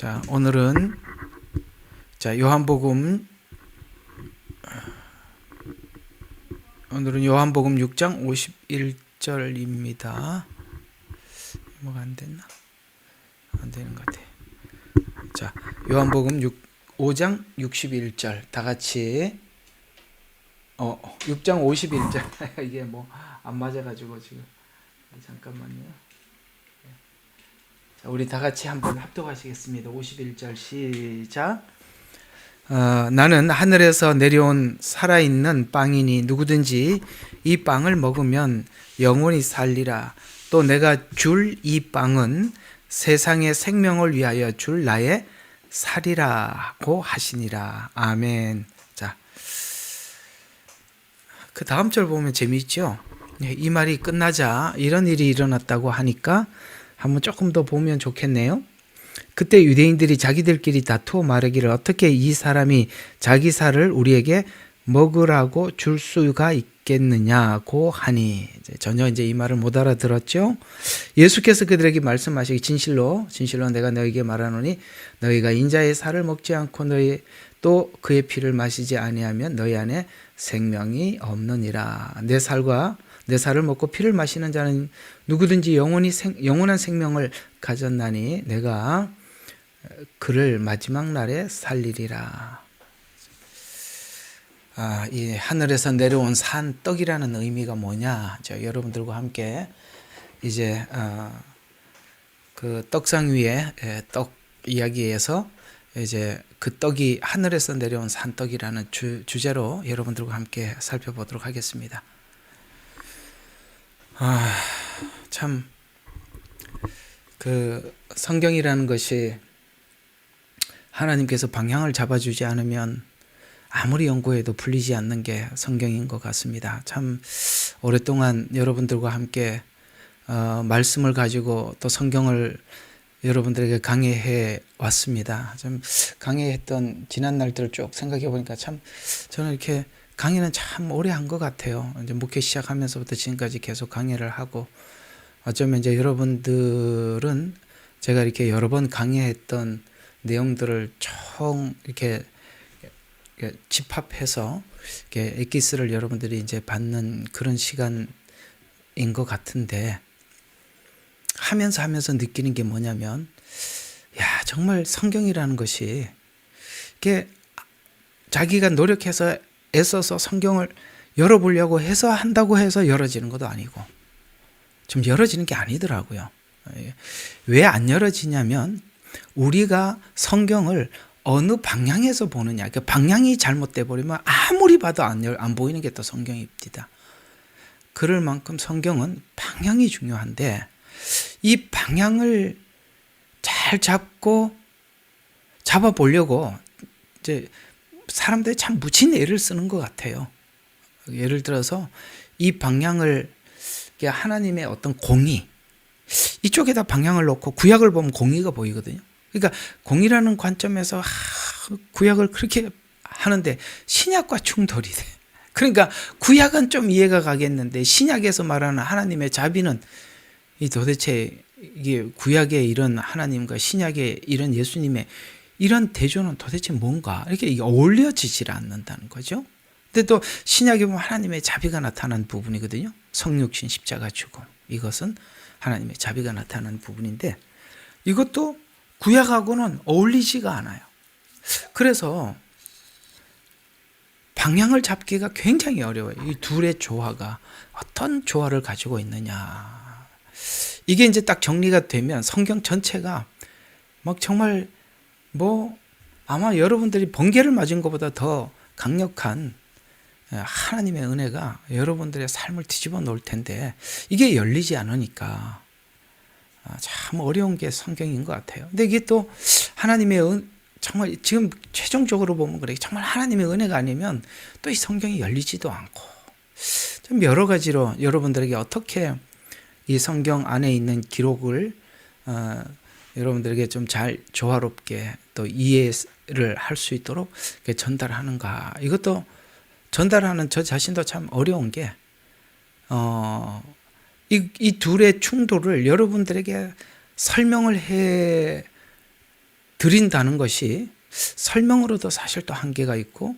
자, 오늘은 요한복음 6장 51절입니다. 뭐가 안 됐나? 안 되는 것 같아. 자, 요한복음 5장 61절 다 같이 6장 51절 이게 뭐 안 맞아가지고 지금 잠깐만요. 자, 우리 다 같이 한번 합독하시겠습니다. 51절 시작. 나는 하늘에서 내려온 살아있는 빵이니 누구든지 이 빵을 먹으면 영원히 살리라. 또 내가 줄 이 빵은 세상의 생명을 위하여 줄 나의 살이라고 하시니라. 아멘. 자, 그 다음 절 보면 재미있죠? 이 말이 끝나자 이런 일이 일어났다고 하니까 한번 조금 더 보면 좋겠네요. 그때 유대인들이 자기들끼리 다투어 말하기를 어떻게 이 사람이 자기 살을 우리에게 먹으라고 줄 수가 있겠느냐고 하니, 전혀 이 말을 못 알아들었죠. 예수께서 그들에게 말씀하시기 진실로 내가 너희에게 말하노니 너희가 인자의 살을 먹지 않고 너희 또 그의 피를 마시지 아니하면 너희 안에 생명이 없느니라. 내 살을 먹고 피를 마시는 자는 누구든지 영원한 생명을 가졌나니 내가 그를 마지막 날에 살리리라. 이 하늘에서 내려온 산 떡이라는 의미가 뭐냐? 여러분들과 함께 이제 그 떡상 위에 떡 이야기에서 이제 그 떡이 하늘에서 내려온 산떡이라는 주제로 여러분들과 함께 살펴보도록 하겠습니다. 참, 그 성경이라는 것이 하나님께서 방향을 잡아주지 않으면 아무리 연구해도 풀리지 않는 게 성경인 것 같습니다. 참 오랫동안 여러분들과 함께 말씀을 가지고 또 성경을 여러분들에게 강해해 왔습니다. 좀 강해했던 지난 날들을 쭉 생각해 보니까 참 저는 이렇게 강의는 참 오래 한 것 같아요. 이제 목회 시작하면서부터 지금까지 계속 강의를 하고, 어쩌면 이제 여러분들은 제가 이렇게 여러 번 강의했던 내용들을 총 이렇게 집합해서 이렇게 엑기스를 여러분들이 이제 받는 그런 시간인 것 같은데, 하면서 느끼는 게 뭐냐면, 정말 성경이라는 것이 이게 자기가 노력해서 애써서 성경을 열어보려고 해서 한다고 해서 열어지는 것도 아니고 좀 열어지는 게 아니더라고요. 왜 안 열어지냐면 우리가 성경을 어느 방향에서 보느냐, 그 방향이 잘못돼 버리면 아무리 봐도 안 보이는 게 또 성경입니다. 그럴 만큼 성경은 방향이 중요한데 이 방향을 잘 잡아보려고 이제 사람들이 참 묻힌 애를 쓰는 것 같아요. 예를 들어서 이 방향을 하나님의 어떤 공의, 이쪽에다 방향을 놓고 구약을 보면 공의가 보이거든요. 그러니까 공의라는 관점에서 구약을 그렇게 하는데 신약과 충돌이 돼. 그러니까 구약은 좀 이해가 가겠는데 신약에서 말하는 하나님의 자비는 이 도대체 이게 구약의 이런 하나님과 신약의 이런 예수님의 이런 대조는 도대체 뭔가 이렇게 어울려지질 않는다는 거죠. 근데 또 신약에 보면 하나님의 자비가 나타난 부분이거든요. 성육신 십자가 죽음, 이것은 하나님의 자비가 나타난 부분인데 이것도 구약하고는 어울리지가 않아요. 그래서 방향을 잡기가 굉장히 어려워요. 이 둘의 조화가 어떤 조화를 가지고 있느냐. 이게 이제 딱 정리가 되면 성경 전체가 막 정말 아마 여러분들이 번개를 맞은 것보다 더 강력한 하나님의 은혜가 여러분들의 삶을 뒤집어 놓을 텐데 이게 열리지 않으니까 참 어려운 게 성경인 것 같아요. 근데 이게 또 하나님의 정말 지금 최종적으로 보면 그래, 정말 하나님의 은혜가 아니면 또 이 성경이 열리지도 않고, 좀 여러 가지로 여러분들에게 어떻게 이 성경 안에 있는 기록을 여러분들에게 좀 잘 조화롭게 또 이해를 할 수 있도록 전달하는가. 이것도 전달하는 저 자신도 참 어려운 게, 이 둘의 충돌을 여러분들에게 설명을 드린다는 것이 설명으로도 사실 또 한계가 있고,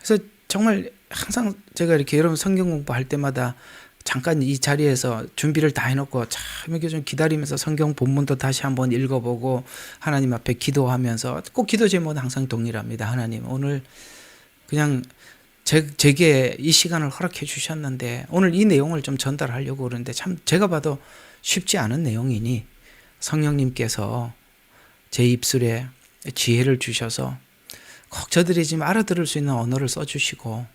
그래서 정말 항상 제가 이렇게 여러분 성경 공부할 때마다 잠깐 이 자리에서 준비를 다 해놓고 참 이렇게 좀 기다리면서 성경 본문도 다시 한번 읽어보고 하나님 앞에 기도하면서, 꼭 기도 제목은 항상 동일합니다. 하나님, 오늘 그냥 제게 이 시간을 허락해 주셨는데 오늘 이 내용을 좀 전달하려고 그러는데 참 제가 봐도 쉽지 않은 내용이니 성령님께서 제 입술에 지혜를 주셔서 꼭 저들이 지금 알아들을 수 있는 언어를 써주시고,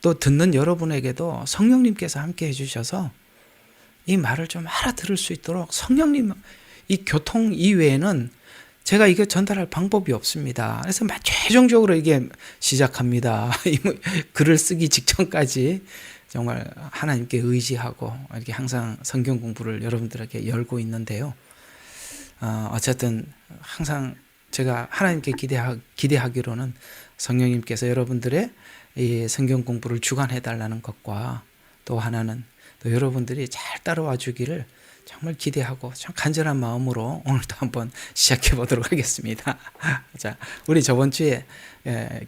또 듣는 여러분에게도 성령님께서 함께 해주셔서 이 말을 좀 알아들을 수 있도록, 성령님 이 교통 이외에는 제가 이거 전달할 방법이 없습니다. 그래서 최종적으로 이게 시작합니다. 글을 쓰기 직전까지 정말 하나님께 의지하고 이렇게 항상 성경 공부를 여러분들에게 열고 있는데요. 어쨌든 항상 제가 하나님께 기대하기로는 성령님께서 여러분들의 이 성경 공부를 주관해 달라는 것과, 또 하나는 또 여러분들이 잘 따라와 주기를 정말 기대하고 참 간절한 마음으로 오늘도 한번 시작해 보도록 하겠습니다. 자, 우리 저번 주에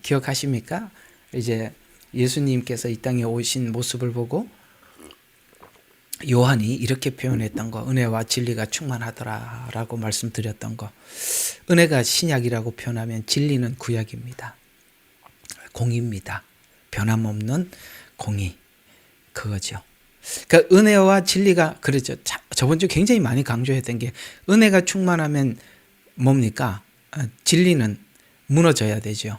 기억하십니까? 이제 예수님께서 이 땅에 오신 모습을 보고 요한이 이렇게 표현했던 거, 은혜와 진리가 충만하더라라고 말씀드렸던 거. 은혜가 신약이라고 표현하면 진리는 구약입니다. 공의입니다. 변함없는 공의, 그거죠. 그러니까 은혜와 진리가, 그렇죠. 저번 주 굉장히 많이 강조했던 게, 은혜가 충만하면 뭡니까? 진리는 무너져야 되죠.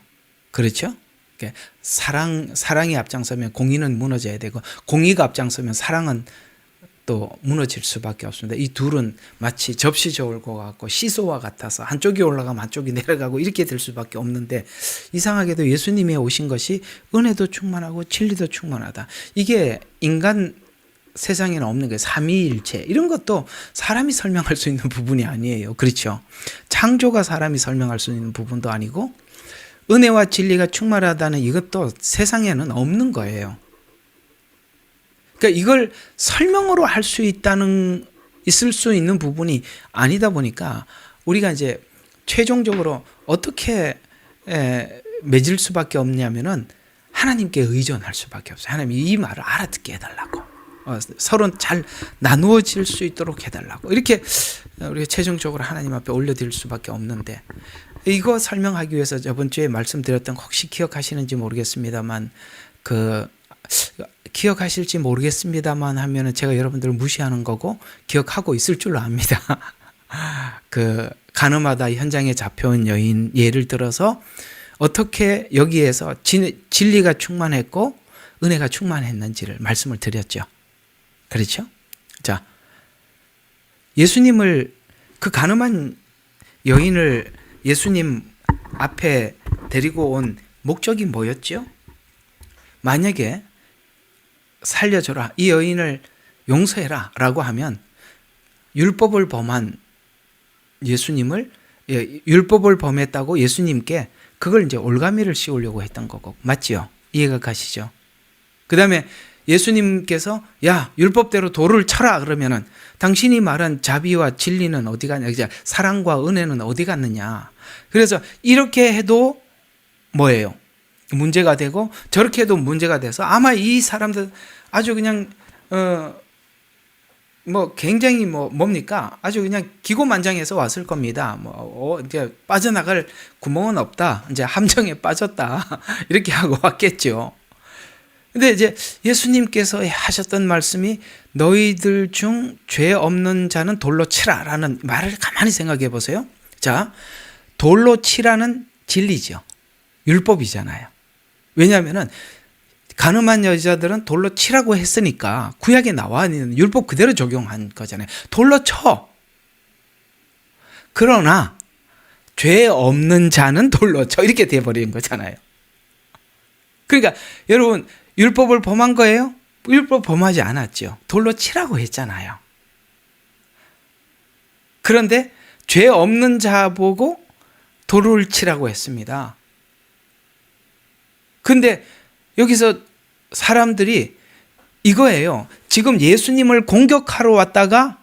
그렇죠? 그러니까 사랑이 앞장서면 공의는 무너져야 되고, 공의가 앞장서면 사랑은 또 무너질 수밖에 없습니다. 이 둘은 마치 접시 저울과 같고 시소와 같아서 한쪽이 올라가면 한쪽이 내려가고 이렇게 될 수밖에 없는데, 이상하게도 예수님이 오신 것이 은혜도 충만하고 진리도 충만하다. 이게 인간 세상에는 없는 거예요. 삼위일체 이런 것도 사람이 설명할 수 있는 부분이 아니에요. 그렇죠? 창조가 사람이 설명할 수 있는 부분도 아니고, 은혜와 진리가 충만하다는 이것도 세상에는 없는 거예요. 그러니까 이걸 설명으로 할 수 있을 수 있는 부분이 아니다 보니까 우리가 이제 최종적으로 어떻게 맺을 수밖에 없냐면은 하나님께 의존할 수밖에 없어요. 하나님 이 말을 알아듣게 해달라고, 서로 잘 나누어질 수 있도록 해달라고, 이렇게 우리가 최종적으로 하나님 앞에 올려드릴 수밖에 없는데, 이거 설명하기 위해서 저번 주에 말씀드렸던 거 혹시 기억하시는지 모르겠습니다만, 기억하실지 모르겠습니다만 하면은 제가 여러분들을 무시하는 거고, 기억하고 있을 줄로 압니다. 가늠하다 현장에 잡혀온 여인 예를 들어서 어떻게 여기에서 진리가 충만했고 은혜가 충만했는지를 말씀을 드렸죠. 그렇죠? 자, 예수님을, 그 가늠한 여인을 예수님 앞에 데리고 온 목적이 뭐였죠? 만약에 살려줘라, 이 여인을 용서해라 라고 하면 율법을 범한 예수님을, 율법을 범했다고 예수님께 그걸 이제 올가미를 씌우려고 했던 거고, 맞지요? 이해가 가시죠? 그 다음에 예수님께서 야, 율법대로 돌을 쳐라 그러면은 당신이 말한 자비와 진리는 어디 갔냐, 사랑과 은혜는 어디 갔느냐. 그래서 이렇게 해도 뭐예요? 문제가 되고 저렇게 해도 문제가 돼서 아마 이 사람들 아주 그냥 굉장히 뭡니까? 아주 그냥 기고만장해서 왔을 겁니다. 이제 빠져나갈 구멍은 없다. 이제 함정에 빠졌다. 이렇게 하고 왔겠죠. 근데 이제 예수님께서 하셨던 말씀이 너희들 중 죄 없는 자는 돌로 치라라는 말을 가만히 생각해 보세요. 자, 돌로 치라는 진리죠. 율법이잖아요. 왜냐하면은 가늠한 여자들은 돌로 치라고 했으니까 구약에 나와 있는 율법 그대로 적용한 거잖아요. 돌로 쳐. 그러나 죄 없는 자는 돌로 쳐. 이렇게 돼버린 거잖아요. 그러니까 여러분, 율법을 범한 거예요? 율법 범하지 않았죠. 돌로 치라고 했잖아요. 그런데 죄 없는 자 보고 돌을 치라고 했습니다. 근데 여기서 사람들이 이거예요. 지금 예수님을 공격하러 왔다가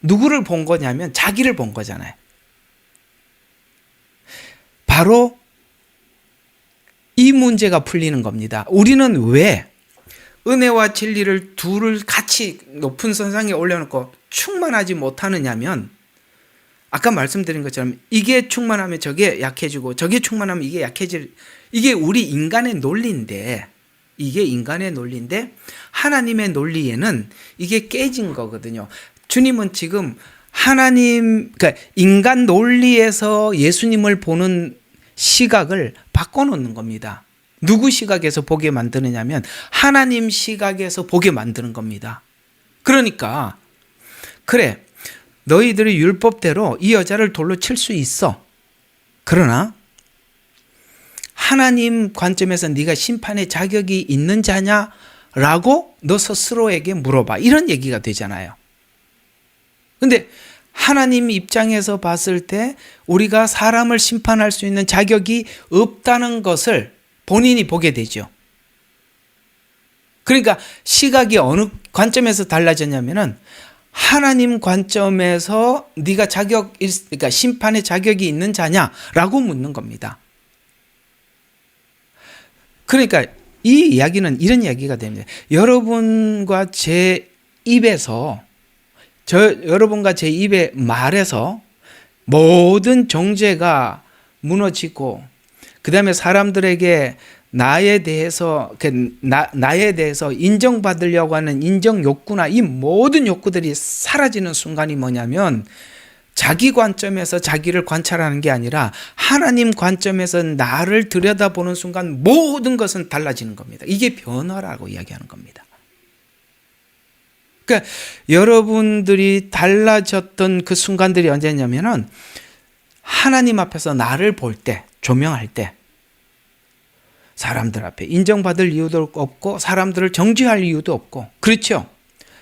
누구를 본 거냐면 자기를 본 거잖아요. 바로 이 문제가 풀리는 겁니다. 우리는 왜 은혜와 진리를 둘을 같이 높은 선상에 올려놓고 충만하지 못하느냐면, 아까 말씀드린 것처럼 이게 충만하면 저게 약해지고 저게 충만하면 이게 약해질, 이게 우리 인간의 논리인데, 이게 인간의 논리인데 하나님의 논리에는 이게 깨진 거거든요. 주님은 지금 하나님, 그러니까 인간 논리에서 예수님을 보는 시각을 바꿔놓는 겁니다. 누구 시각에서 보게 만드느냐면 하나님 시각에서 보게 만드는 겁니다. 그러니까 그래, 너희들이 율법대로 이 여자를 돌로 칠 수 있어. 그러나 하나님 관점에서 네가 심판의 자격이 있는 자냐라고 너 스스로에게 물어봐. 이런 얘기가 되잖아요. 근데 하나님 입장에서 봤을 때 우리가 사람을 심판할 수 있는 자격이 없다는 것을 본인이 보게 되죠. 그러니까 시각이 어느 관점에서 달라졌냐면은 하나님 관점에서 네가 그러니까 심판의 자격이 있는 자냐라고 묻는 겁니다. 그러니까 이 이야기는 이런 이야기가 됩니다. 여러분과 제 입에서, 여러분과 제 입의 말에서 모든 정죄가 무너지고, 그 다음에 사람들에게 나에 대해서 인정받으려고 하는 인정 욕구나 이 모든 욕구들이 사라지는 순간이 뭐냐면, 자기 관점에서 자기를 관찰하는 게 아니라 하나님 관점에서 나를 들여다보는 순간 모든 것은 달라지는 겁니다. 이게 변화라고 이야기하는 겁니다. 그러니까 여러분들이 달라졌던 그 순간들이 언제냐면은 하나님 앞에서 나를 볼 때, 조명할 때, 사람들 앞에 인정받을 이유도 없고 사람들을 정죄할 이유도 없고, 그렇죠?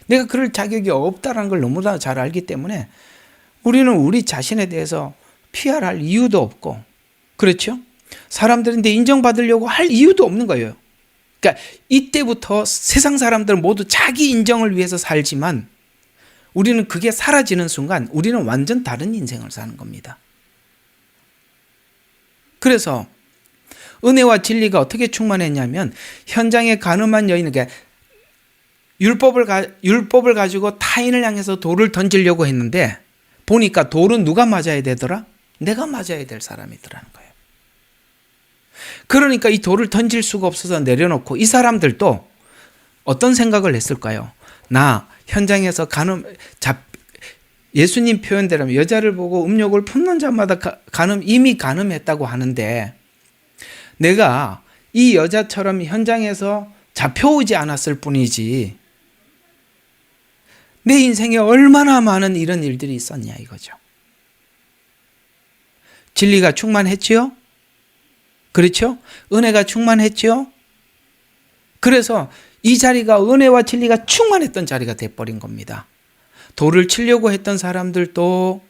내가 그럴 자격이 없다는 걸 너무나 잘 알기 때문에 우리는 우리 자신에 대해서 피할 이유도 없고, 그렇죠? 사람들인데 인정받으려고 할 이유도 없는 거예요. 그러니까 이때부터 세상 사람들은 모두 자기 인정을 위해서 살지만 우리는 그게 사라지는 순간 우리는 완전 다른 인생을 사는 겁니다. 그래서 은혜와 진리가 어떻게 충만했냐면, 현장에 가늠한 여인은 율법을 가지고 타인을 향해서 돌을 던지려고 했는데 보니까 돌은 누가 맞아야 되더라? 내가 맞아야 될 사람이더라는 거예요. 그러니까 이 돌을 던질 수가 없어서 내려놓고, 이 사람들도 어떤 생각을 했을까요? 나 현장에서 예수님 표현대로 여자를 보고 음욕을 품는 자마다 이미 간음했다고 하는데, 내가 이 여자처럼 현장에서 잡혀오지 않았을 뿐이지 내 인생에 얼마나 많은 이런 일들이 있었냐 이거죠. 진리가 충만했지요? 그렇죠? 은혜가 충만했지요? 그래서 이 자리가 은혜와 진리가 충만했던 자리가 돼버린 겁니다. 돌을 치려고 했던 사람들도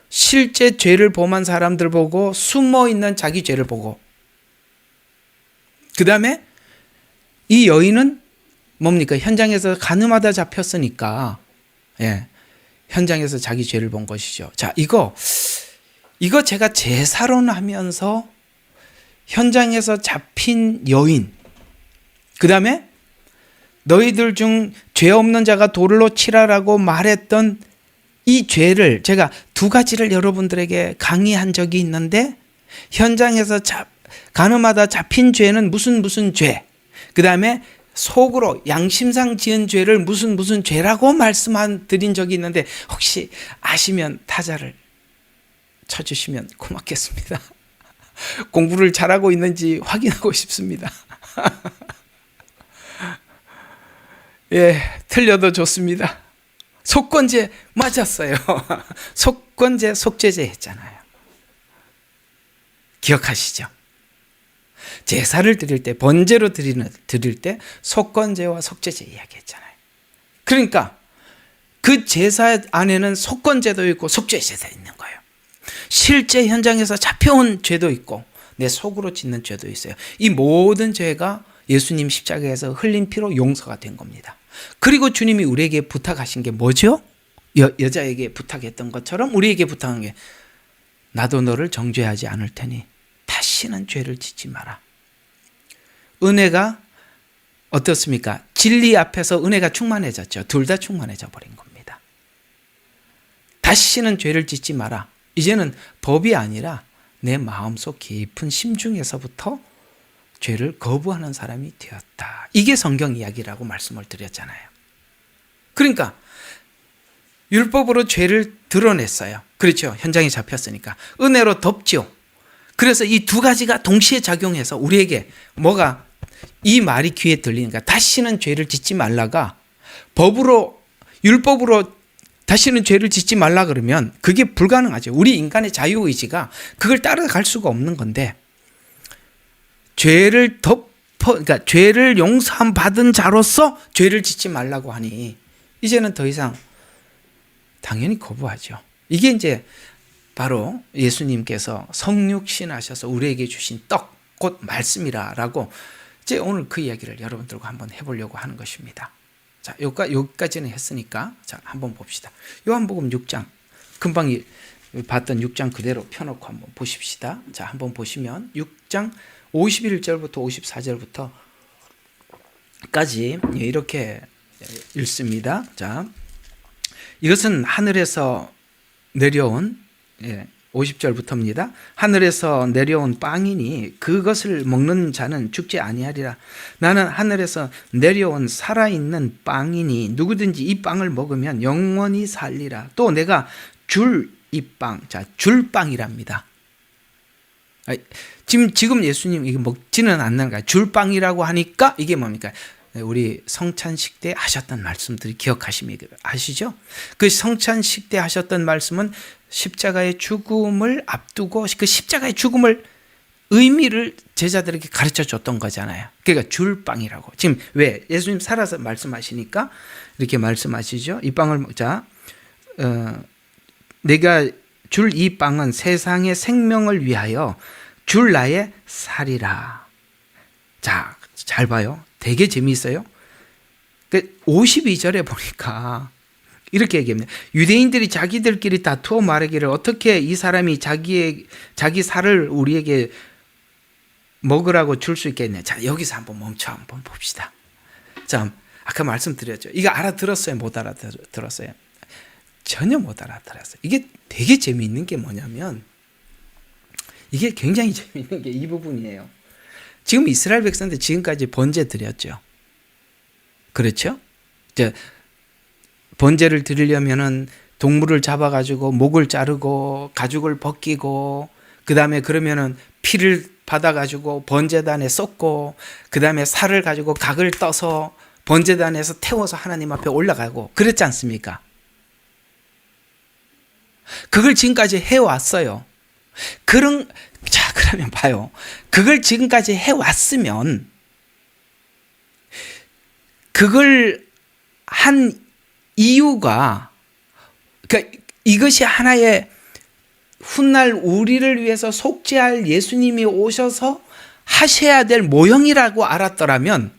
실제 죄를 범한 사람들 보고, 숨어있는 자기 죄를 보고, 그 다음에 이 여인은 뭡니까? 현장에서 간음하다 잡혔으니까, 예, 현장에서 자기 죄를 본 것이죠. 자, 이거 제가 제사론하면서 현장에서 잡힌 여인, 그 다음에 너희들 중 죄 없는 자가 돌로 치라라고 말했던 이 죄를 제가 두 가지를 여러분들에게 강의한 적이 있는데, 현장에서 간음하다 잡힌 죄는 무슨 죄, 그 다음에 속으로 양심상 지은 죄를 무슨 죄라고 드린 적이 있는데, 혹시 아시면 타자를 쳐주시면 고맙겠습니다. 공부를 잘하고 있는지 확인하고 싶습니다. 예, 틀려도 좋습니다. 속건제 맞았어요. 속건제, 속죄제 했잖아요. 기억하시죠? 제사를 드릴 때, 번제로 드릴 때 속건제와 속죄제 이야기했잖아요. 그러니까 그 제사 안에는 속건제도 있고 속죄제도 있는 거예요. 실제 현장에서 잡혀온 죄도 있고 내 속으로 짓는 죄도 있어요. 이 모든 죄가 예수님 십자가에서 흘린 피로 용서가 된 겁니다. 그리고 주님이 우리에게 부탁하신 게 뭐죠? 여자에게 부탁했던 것처럼 우리에게 부탁한 게, 나도 너를 정죄하지 않을 테니 다시는 죄를 짓지 마라. 은혜가 어떻습니까? 진리 앞에서 은혜가 충만해졌죠. 둘 다 충만해져 버린 겁니다. 다시는 죄를 짓지 마라. 이제는 법이 아니라 내 마음속 깊은 심중에서부터 죄를 거부하는 사람이 되었다. 이게 성경 이야기라고 말씀을 드렸잖아요. 그러니까 율법으로 죄를 드러냈어요. 그렇죠. 현장에 잡혔으니까. 은혜로 덮죠. 그래서 이 두 가지가 동시에 작용해서 우리에게 뭐가 이 말이 귀에 들리니까 다시는 죄를 짓지 말라가 법으로 율법으로 다시는 죄를 짓지 말라 그러면 그게 불가능하죠. 우리 인간의 자유의지가 그걸 따라갈 수가 없는 건데 그러니까 죄를 용서함 받은 자로서 죄를 짓지 말라고 하니 이제는 더 이상 당연히 거부하죠. 이게 이제 바로 예수님께서 성육신 하셔서 우리에게 주신 떡, 곧 말씀이라라고 이제 오늘 그 이야기를 여러분들과 한번 해보려고 하는 것입니다. 자, 여기까지는 했으니까 자, 한번 봅시다. 요한복음 6장, 금방 봤던 6장 그대로 펴놓고 한번 보십시다. 자, 한번 보시면 6장 51절부터 54절부터까지 이렇게 읽습니다. 자, 이것은 하늘에서 내려온 50절부터입니다. 하늘에서 내려온 빵이니 그것을 먹는 자는 죽지 아니하리라. 나는 하늘에서 내려온 살아있는 빵이니 누구든지 이 빵을 먹으면 영원히 살리라. 또 내가 줄 이 빵, 자, 줄 빵이랍니다. 지금 예수님 이게 먹지는 않는 거야. 줄 빵이라고 하니까 이게 뭡니까? 우리 성찬식 때 하셨던 말씀들이 기억하시면 아시죠? 그 성찬식 때 하셨던 말씀은 십자가의 죽음을 앞두고 그 십자가의 죽음을 의미를 제자들에게 가르쳐 줬던 거잖아요. 그러니까 줄빵이라고. 지금 왜? 예수님 살아서 말씀하시니까 이렇게 말씀하시죠. 이 빵을 먹자. 내가 줄 이 빵은 세상의 생명을 위하여 줄 나의 살이라. 자, 잘 봐요. 되게 재미있어요. 52절에 보니까 이렇게 얘기합니다. 유대인들이 자기들끼리 다투어 말하기를 어떻게 이 사람이 자기 살을 우리에게 먹으라고 줄 수 있겠냐. 자, 여기서 한번 멈춰 한번 봅시다. 자, 아까 말씀드렸죠. 이거 알아들었어요? 못 알아들었어요? 전혀 못 알아들었어요. 이게 되게 재미있는 게 뭐냐면 이게 굉장히 재미있는 게 이 부분이에요. 지금 이스라엘 백성들 지금까지 번제 드렸죠. 그렇죠? 이제 번제를 드리려면은 동물을 잡아가지고 목을 자르고 가죽을 벗기고 그 다음에 그러면은 피를 받아가지고 번제단에 쏟고 그 다음에 살을 가지고 각을 떠서 번제단에서 태워서 하나님 앞에 올라가고 그랬지 않습니까? 그걸 지금까지 해왔어요. 자, 그러면 봐요. 그걸 지금까지 해왔으면 그걸 한 이유가 그러니까 이것이 하나의 훗날 우리를 위해서 속죄할 예수님이 오셔서 하셔야 될 모형이라고 알았더라면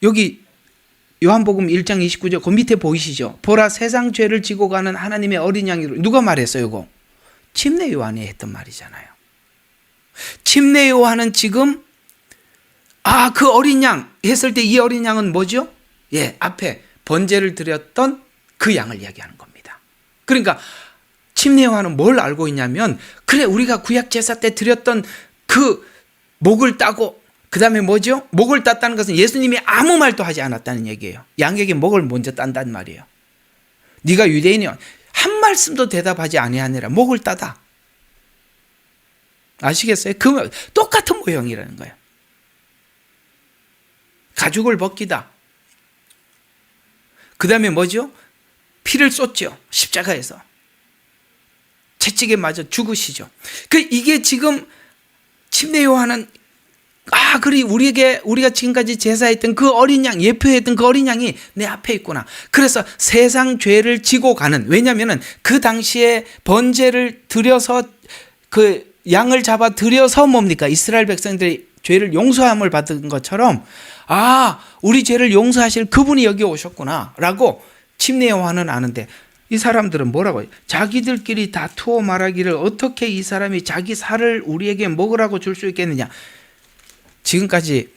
여기 요한복음 1장 29절 그 밑에 보이시죠? 보라 세상 죄를 지고 가는 하나님의 어린 양이로 누가 말했어요? 이거 침례 요한이 했던 말이잖아요. 침례 요한은 지금 그 어린 양 했을 때 이 어린 양은 뭐죠? 예, 앞에 번제를 드렸던 그 양을 이야기하는 겁니다. 그러니까 침례 요한은 뭘 알고 있냐면 그래 우리가 구약 제사 때 드렸던 그 목을 따고 그 다음에 뭐죠? 목을 땄다는 것은 예수님이 아무 말도 하지 않았다는 얘기예요. 양에게 목을 먼저 딴단 말이에요. 네가 유대인이야. 한 말씀도 대답하지 아니하니라. 목을 따다. 아시겠어요? 그 똑같은 모형이라는 거예요. 가죽을 벗기다. 그 다음에 뭐죠? 피를 쏟죠. 십자가에서. 채찍에 맞아 죽으시죠. 이게 지금 침례 요한은 그래 우리가 지금까지 제사했던 그 어린 양, 예표했던 그 어린 양이 내 앞에 있구나. 그래서 세상 죄를 지고 가는, 왜냐면은 그 당시에 번제를 드려서 그 양을 잡아 드려서 뭡니까? 이스라엘 백성들이 죄를 용서함을 받은 것처럼 우리 죄를 용서하실 그분이 여기 오셨구나 라고 침례 요한은 아는데 이 사람들은 뭐라고 해요? 자기들끼리 다투어 말하기를 어떻게 이 사람이 자기 살을 우리에게 먹으라고 줄 수 있겠느냐. 지금까지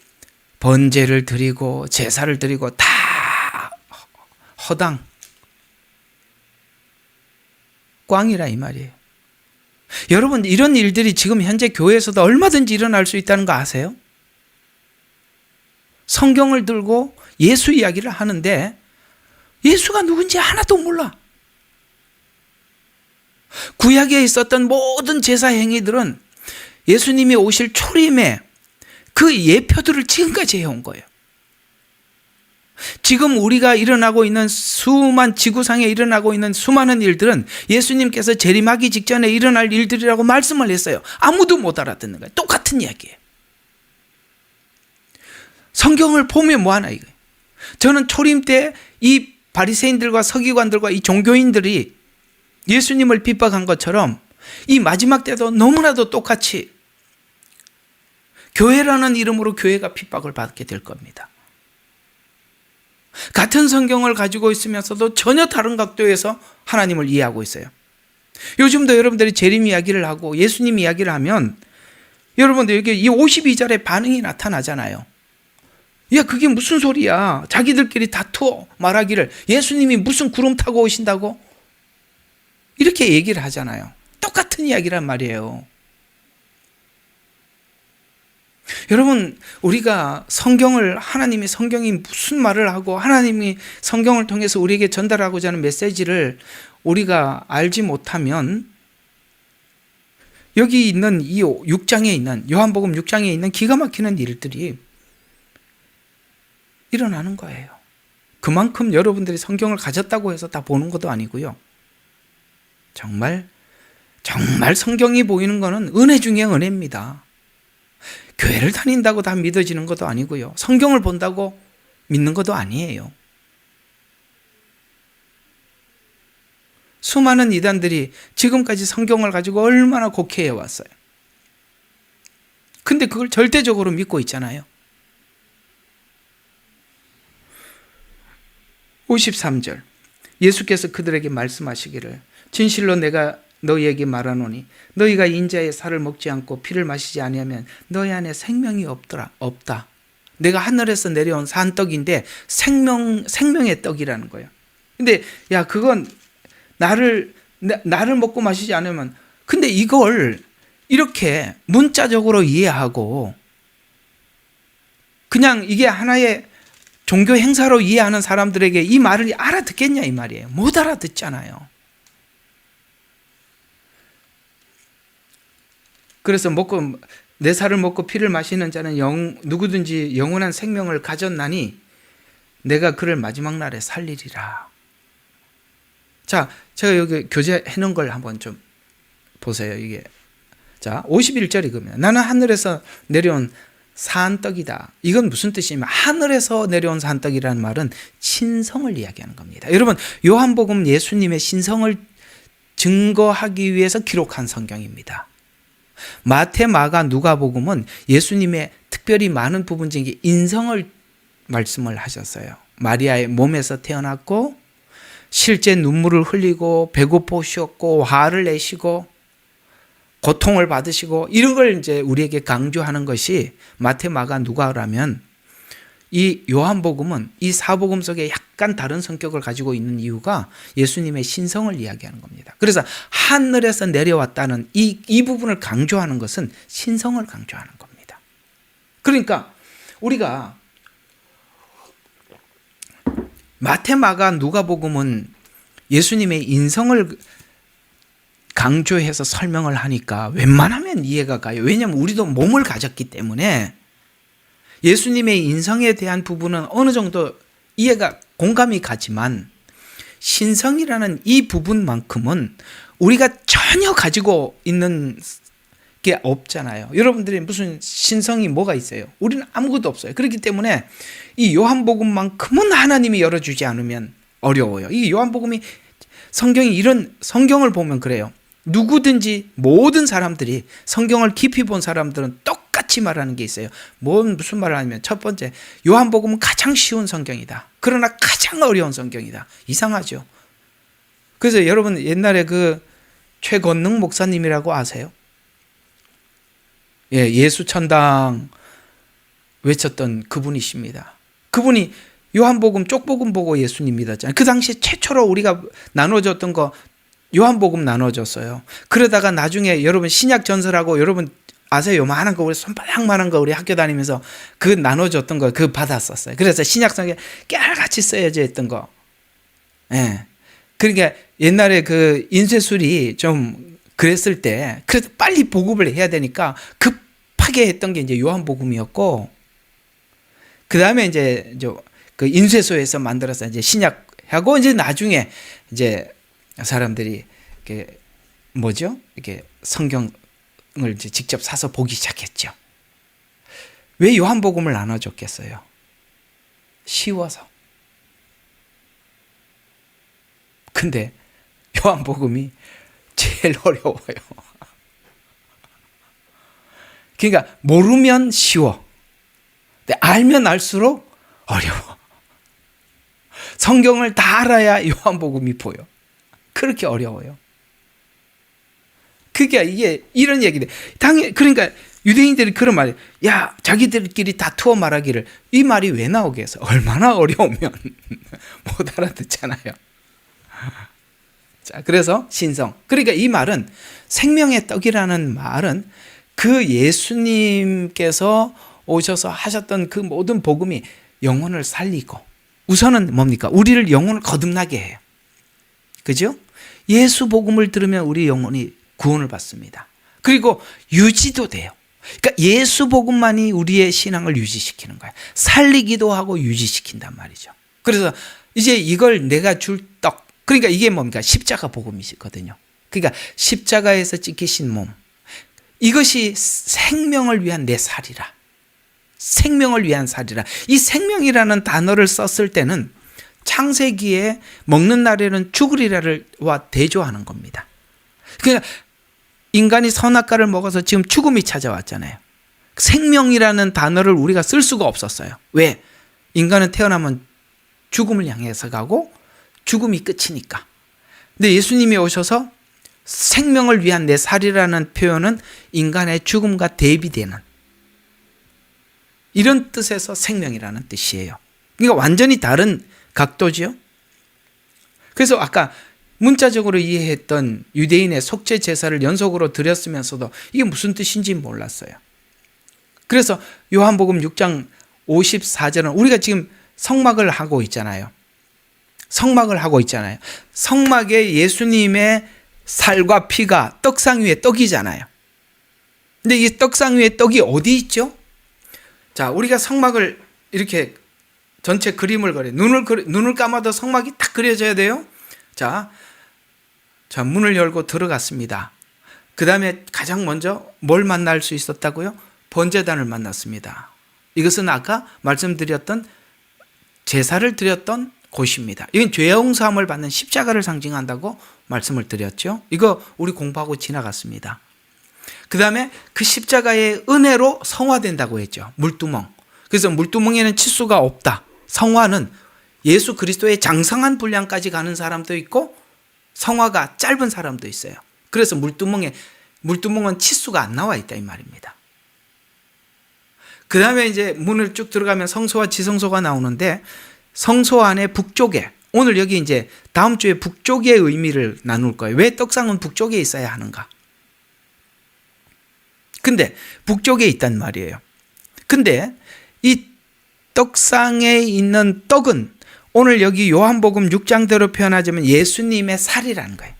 번제를 드리고 제사를 드리고 다 허당 꽝이라 이 말이에요. 여러분, 이런 일들이 지금 현재 교회에서도 얼마든지 일어날 수 있다는 거 아세요? 성경을 들고 예수 이야기를 하는데 예수가 누군지 하나도 몰라. 구약에 있었던 모든 제사 행위들은 예수님이 오실 초림에 그 예표들을 지금까지 해온 거예요. 지금 우리가 일어나고 있는 지구상에 일어나고 있는 수많은 일들은 예수님께서 재림하기 직전에 일어날 일들이라고 말씀을 했어요. 아무도 못 알아듣는 거예요. 똑같은 이야기예요. 성경을 보면 뭐하나 이거예요. 저는 초림 때 이 바리새인들과 서기관들과 이 종교인들이 예수님을 핍박한 것처럼 이 마지막 때도 너무나도 똑같이 교회라는 이름으로 교회가 핍박을 받게 될 겁니다. 같은 성경을 가지고 있으면서도 전혀 다른 각도에서 하나님을 이해하고 있어요. 요즘도 여러분들이 재림 이야기를 하고 예수님 이야기를 하면 여러분들 여기 이 52절에 반응이 나타나잖아요. 야, 그게 무슨 소리야? 자기들끼리 다투어 말하기를 예수님이 무슨 구름 타고 오신다고? 이렇게 얘기를 하잖아요. 똑같은 이야기란 말이에요. 여러분, 우리가 하나님이 성경이 무슨 말을 하고 하나님이 성경을 통해서 우리에게 전달하고자 하는 메시지를 우리가 알지 못하면 여기 있는 이 6장에 있는 요한복음 6장에 있는 기가 막히는 일들이 일어나는 거예요. 그만큼 여러분들이 성경을 가졌다고 해서 다 보는 것도 아니고요. 정말 성경이 보이는 것은 은혜 중에 은혜입니다. 교회를 다닌다고 다 믿어지는 것도 아니고요. 성경을 본다고 믿는 것도 아니에요. 수많은 이단들이 지금까지 성경을 가지고 얼마나 곡해해 왔어요. 근데 그걸 절대적으로 믿고 있잖아요. 53절 예수께서 그들에게 말씀하시기를 진실로 내가 너희에게 말하노니 너희가 인자의 살을 먹지 않고 피를 마시지 아니하면 너희 안에 생명이 없다. 내가 하늘에서 내려온 산떡인데 생명의 떡이라는 거예요. 근데 야, 그건 나를 먹고 마시지 않으면, 근데 이걸 이렇게 문자적으로 이해하고 그냥 이게 하나의 종교 행사로 이해하는 사람들에게 이 말을 알아듣겠냐 이 말이에요. 못 알아듣잖아요. 그래서 내 살을 먹고 피를 마시는 자는 누구든지 영원한 생명을 가졌나니 내가 그를 마지막 날에 살리리라. 자, 제가 여기 교재해 놓은 걸 한번 좀 보세요. 이게 자 51절 이거면 나는 하늘에서 내려온 산떡이다. 이건 무슨 뜻이냐면 하늘에서 내려온 산떡이라는 말은 신성을 이야기하는 겁니다. 여러분, 요한복음 예수님의 신성을 증거하기 위해서 기록한 성경입니다. 마태, 마가, 누가복음은 예수님의 특별히 많은 부분 중에 인성을 말씀을 하셨어요. 마리아의 몸에서 태어났고 실제 눈물을 흘리고 배고프셨고 화를 내시고 고통을 받으시고 이런 걸 이제 우리에게 강조하는 것이 마태, 마가, 누가라면 이 요한복음은 이 사복음 속에 약간 다른 성격을 가지고 있는 이유가 예수님의 신성을 이야기하는 겁니다. 그래서 하늘에서 내려왔다는 이 부분을 강조하는 것은 신성을 강조하는 겁니다. 그러니까 우리가 마태, 마가, 누가복음은 예수님의 인성을 강조해서 설명을 하니까 웬만하면 이해가 가요. 왜냐하면 우리도 몸을 가졌기 때문에 예수님의 인성에 대한 부분은 어느 정도 이해가 공감이 가지만 신성이라는 이 부분만큼은 우리가 전혀 가지고 있는 게 없잖아요. 여러분들이 무슨 신성이 뭐가 있어요? 우리는 아무것도 없어요. 그렇기 때문에 이 요한복음만큼은 하나님이 열어주지 않으면 어려워요. 이 요한복음이 성경을 보면 그래요. 누구든지 모든 사람들이 성경을 깊이 본 사람들은 똑같이 말하는 게 있어요. 무슨 말을 하냐면 첫 번째, 요한복음은 가장 쉬운 성경이다. 그러나 가장 어려운 성경이다. 이상하죠. 그래서 여러분 옛날에 그 최건능 목사님이라고 아세요? 예, 예수천당 외쳤던 그분이십니다. 그분이 요한복음 쪽복음 보고 예수님 믿었잖아요. 그 당시에 최초로 우리가 나눠줬던 거 요한복음 나눠줬어요. 그러다가 나중에 여러분 신약 전설하고 여러분 아세요? 요만한 거 우리 손바닥만한 거 우리 학교 다니면서 그 나눠줬던 거 그거 받았었어요. 그래서 신약성에 깨알같이 써야지 했던 거. 예. 그러니까 옛날에 그 인쇄술이 좀 그랬을 때 그래도 빨리 보급을 해야 되니까 급하게 했던 게 이제 요한복음이었고 그 다음에 이제 그 인쇄소에서 만들어서 이제 신약하고 이제 나중에 이제 사람들이 이렇게 뭐죠? 이렇게 성경을 이제 직접 사서 보기 시작했죠. 왜 요한복음을 나눠줬겠어요? 쉬워서. 근데 요한복음이 제일 어려워요. 그러니까 모르면 쉬워. 근데 알면 알수록 어려워. 성경을 다 알아야 요한복음이 보여. 그렇게 어려워요. 그게 이게 이런 얘기들. 그러니까 유대인들이 그런 말이에요. 야, 자기들끼리 다투어 말하기를. 이 말이 왜 나오겠어? 얼마나 어려우면 못 알아듣잖아요. 자, 그래서 신성. 그러니까 이 말은 생명의 떡이라는 말은 그 예수님께서 오셔서 하셨던 그 모든 복음이 영혼을 살리고 우선은 뭡니까? 우리를 영혼을 거듭나게 해요. 그죠? 예수 복음을 들으면 우리 영혼이 구원을 받습니다. 그리고 유지도 돼요. 그러니까 예수 복음만이 우리의 신앙을 유지시키는 거예요. 살리기도 하고 유지시킨단 말이죠. 그래서 이제 이걸 내가 줄 떡. 그러니까 이게 뭡니까? 십자가 복음이거든요. 그러니까 십자가에서 찍히신 몸. 이것이 생명을 위한 내 살이라. 생명을 위한 살이라. 이 생명이라는 단어를 썼을 때는 창세기에 먹는 날에는 죽으리라와 대조하는 겁니다. 그러니까 인간이 선악과를 먹어서 지금 죽음이 찾아왔잖아요. 생명이라는 단어를 우리가 쓸 수가 없었어요. 왜? 인간은 태어나면 죽음을 향해서 가고 죽음이 끝이니까. 근데 예수님이 오셔서 생명을 위한 내 살이라는 표현은 인간의 죽음과 대비되는 이런 뜻에서 생명이라는 뜻이에요. 그러니까 완전히 다른 각도죠. 그래서 아까 문자적으로 이해했던 유대인의 속죄 제사를 연속으로 드렸으면서도 이게 무슨 뜻인지 몰랐어요. 그래서 요한복음 6장 54절은 우리가 지금 성막을 하고 있잖아요. 성막을 하고 있잖아요. 성막에 예수님의 살과 피가 떡상 위에 떡이잖아요. 근데 이 떡상 위에 떡이 어디 있죠? 자, 우리가 성막을 이렇게 전체 그림을 그려. 눈을 감아도 성막이 딱 그려져야 돼요. 자, 문을 열고 들어갔습니다. 그 다음에 가장 먼저 뭘 만날 수 있었다고요? 번제단을 만났습니다. 이것은 아까 말씀드렸던 제사를 드렸던 곳입니다. 이건 죄 용서함을 받는 십자가를 상징한다고 말씀을 드렸죠. 이거 우리 공부하고 지나갔습니다. 그 다음에 그 십자가의 은혜로 성화된다고 했죠. 물두멍. 그래서 물두멍에는 치수가 없다. 성화는 예수 그리스도의 장성한 분량까지 가는 사람도 있고 성화가 짧은 사람도 있어요. 그래서 물두멍은 치수가 안 나와 있다 이 말입니다. 그 다음에 이제 문을 쭉 들어가면 성소와 지성소가 나오는데 성소 안에 북쪽에 오늘 여기 이제 다음 주에 북쪽의 의미를 나눌 거예요. 왜 떡상은 북쪽에 있어야 하는가? 근데 북쪽에 있단 말이에요. 근데 이 떡상에 있는 떡은 오늘 여기 요한복음 6장대로 표현하자면 예수님의 살이라는 거예요.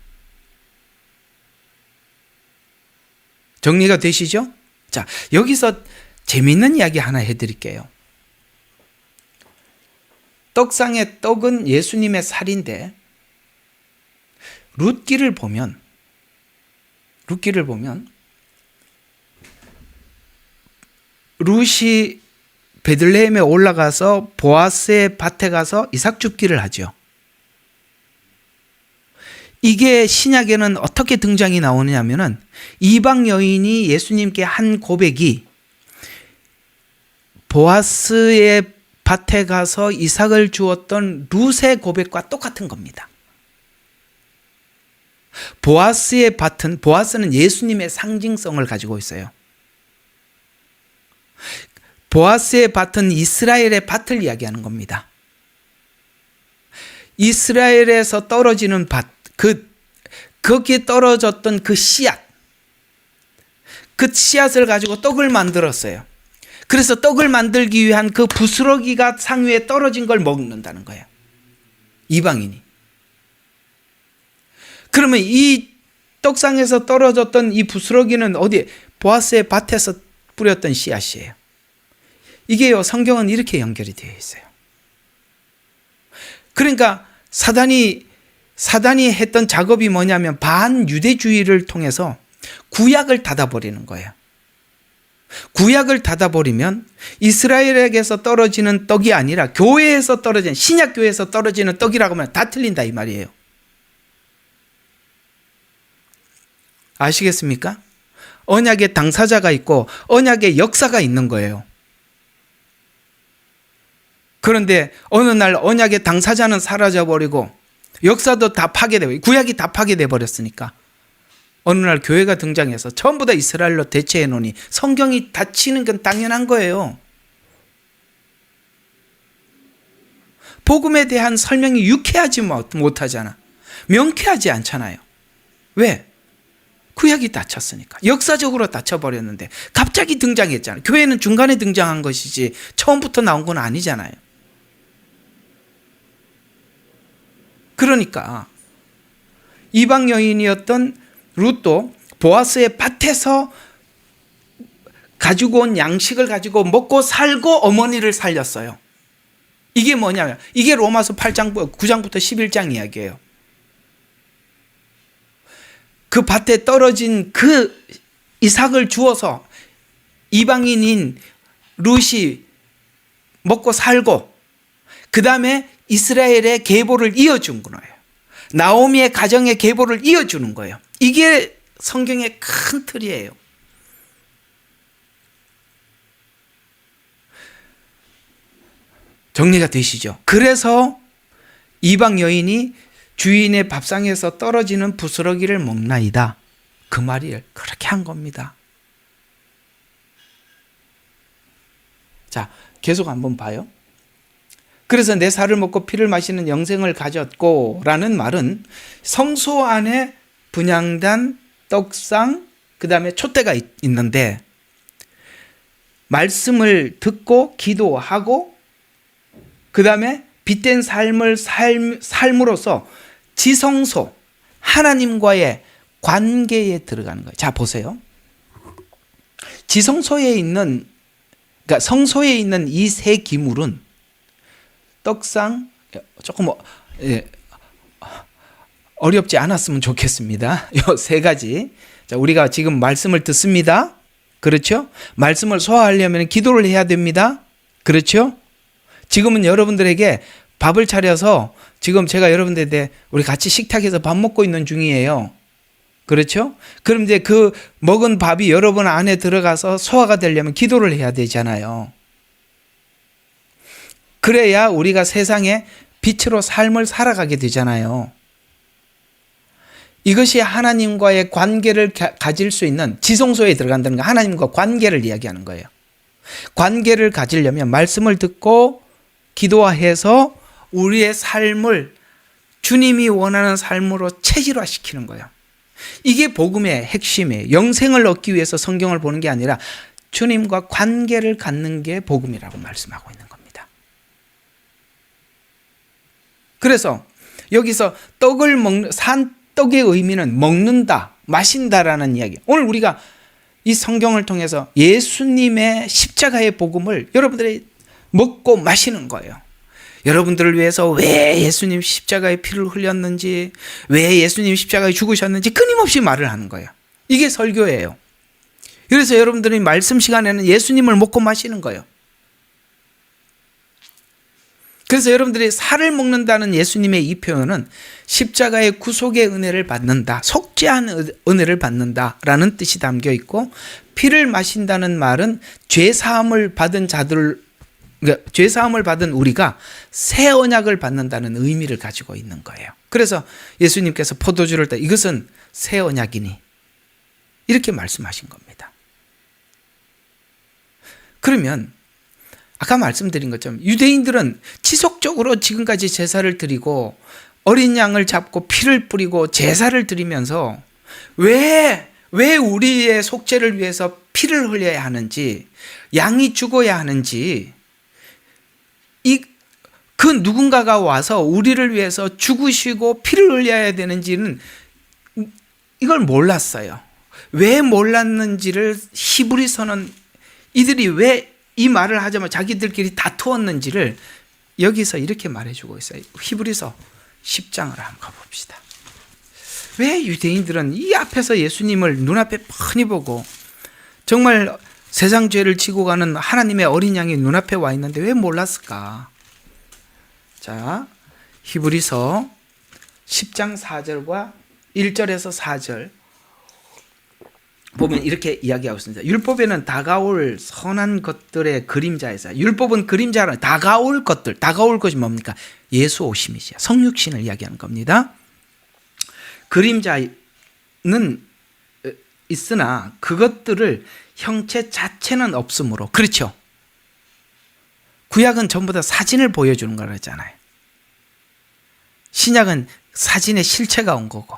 정리가 되시죠? 자, 여기서 재미있는 이야기 하나 해드릴게요. 떡상의 떡은 예수님의 살인데 룻기를 보면 룻이 베들레헴에 올라가서 보아스의 밭에 가서 이삭 줍기를 하죠. 이게 신약에는 어떻게 등장이 나오느냐면은 이방 여인이 예수님께 한 고백이 보아스의 밭에 가서 이삭을 주었던 룻의 고백과 똑같은 겁니다. 보아스의 밭은, 보아스는 예수님의 상징성을 가지고 있어요. 보아스의 밭은 이스라엘의 밭을 이야기하는 겁니다. 이스라엘에서 떨어지는 밭, 거기에 떨어졌던 그 씨앗, 그 씨앗을 가지고 떡을 만들었어요. 그래서 떡을 만들기 위한 그 부스러기가 상위에 떨어진 걸 먹는다는 거예요. 이방인이. 그러면 이 떡상에서 떨어졌던 이 부스러기는 어디? 보아스의 밭에서 뿌렸던 씨앗이에요. 이게요, 성경은 이렇게 연결이 되어 있어요. 그러니까 사단이 했던 작업이 뭐냐면 반유대주의를 통해서 구약을 닫아버리는 거예요. 구약을 닫아버리면 이스라엘에게서 떨어지는 떡이 아니라 교회에서 떨어지는, 신약교회에서 떨어지는 떡이라고 하면 다 틀린다 이 말이에요. 아시겠습니까? 언약의 당사자가 있고 언약의 역사가 있는 거예요. 그런데 어느 날 언약의 당사자는 사라져버리고 역사도 다 파괴되고 구약이 다 파괴돼 버렸으니까 어느 날 교회가 등장해서 전부 다 이스라엘로 대체해 놓으니 성경이 닫히는 건 당연한 거예요. 복음에 대한 설명이 유쾌하지 못하잖아. 명쾌하지 않잖아요. 왜? 구약이 닫혔으니까. 역사적으로 닫혀버렸는데 갑자기 등장했잖아요. 교회는 중간에 등장한 것이지 처음부터 나온 건 아니잖아요. 그러니까 이방 여인이었던 룻도 보아스의 밭에서 가지고 온 양식을 가지고 먹고 살고 어머니를 살렸어요. 이게 뭐냐면 이게 로마서 8장 9장부터 11장 이야기예요. 그 밭에 떨어진 그 이삭을 주어서 이방인인 룻이 먹고 살고 그 다음에 이스라엘의 계보를 이어준 거예요. 나오미의 가정의 계보를 이어주는 거예요. 이게 성경의 큰 틀이에요. 정리가 되시죠? 그래서 이방 여인이 주인의 밥상에서 떨어지는 부스러기를 먹나이다. 그 말이 그렇게 한 겁니다. 자, 계속 한번 봐요. 그래서 내 살을 먹고 피를 마시는 영생을 가졌고 라는 말은 성소 안에 분향단, 떡상, 그 다음에 촛대가 있는데 말씀을 듣고 기도하고 그 다음에 빛된 삶으로서 지성소, 하나님과의 관계에 들어가는 거예요. 자, 보세요. 지성소에 있는, 그러니까 성소에 있는 이 세 기물은 떡상, 조금 어렵지 않았으면 좋겠습니다. 이 세 가지. 자, 우리가 지금 말씀을 듣습니다. 그렇죠? 말씀을 소화하려면 기도를 해야 됩니다. 그렇죠? 지금은 여러분들에게 밥을 차려서 지금 제가 여러분들한테 우리 같이 식탁에서 밥 먹고 있는 중이에요. 그렇죠? 그럼 이제 그 먹은 밥이 여러분 안에 들어가서 소화가 되려면 기도를 해야 되잖아요. 그래야 우리가 세상에 빛으로 삶을 살아가게 되잖아요. 이것이 하나님과의 관계를 가질 수 있는 지성소에 들어간다는 거, 하나님과 관계를 이야기하는 거예요. 관계를 가지려면 말씀을 듣고 기도해서 우리의 삶을 주님이 원하는 삶으로 체질화시키는 거예요. 이게 복음의 핵심이에요. 영생을 얻기 위해서 성경을 보는 게 아니라 주님과 관계를 갖는 게 복음이라고 말씀하고 있는 겁니다. 그래서 여기서 산떡의 의미는 먹는다, 마신다라는 이야기. 오늘 우리가 이 성경을 통해서 예수님의 십자가의 복음을 여러분들이 먹고 마시는 거예요. 여러분들을 위해서 왜 예수님 십자가의 피를 흘렸는지, 왜 예수님 십자가에 죽으셨는지 끊임없이 말을 하는 거예요. 이게 설교예요. 그래서 여러분들이 말씀 시간에는 예수님을 먹고 마시는 거예요. 그래서 여러분들이 살을 먹는다는 예수님의 이 표현은 십자가의 구속의 은혜를 받는다, 속죄한 은혜를 받는다라는 뜻이 담겨 있고, 피를 마신다는 말은 죄 사함을 받은 자들만 그러니까 죄 사함을 받은 우리가 새 언약을 받는다는 의미를 가지고 있는 거예요. 그래서 예수님께서 포도주를 따 이것은 새 언약이니 이렇게 말씀하신 겁니다. 그러면 아까 말씀드린 것처럼 유대인들은 지속적으로 지금까지 제사를 드리고 어린 양을 잡고 피를 뿌리고 제사를 드리면서 왜 우리의 속죄를 위해서 피를 흘려야 하는지, 양이 죽어야 하는지, 그 누군가가 와서 우리를 위해서 죽으시고 피를 흘려야 되는지는 이걸 몰랐어요. 왜 몰랐는지를 히브리서는 이들이 왜 이 말을 하자마자 자기들끼리 다투었는지를 여기서 이렇게 말해주고 있어요. 히브리서 10장을 한번 가봅시다. 왜 유대인들은 이 앞에서 예수님을 눈앞에 뻔히 보고 정말 세상 죄를 지고 가는 하나님의 어린 양이 눈앞에 와 있는데 왜 몰랐을까? 자, 히브리서 10장 4절과 1절에서 4절 보면 이렇게 이야기하고 있습니다. 율법에는 다가올 선한 것들의 그림자에서, 율법은 그림자라, 다가올 것들, 다가올 것이 뭡니까? 예수 오심이죠. 성육신을 이야기하는 겁니다. 그림자는 있으나 그것들을 형체 자체는 없으므로, 그렇죠? 구약은 전부 다 사진을 보여주는 거라잖아요. 신약은 사진의 실체가 온 거고.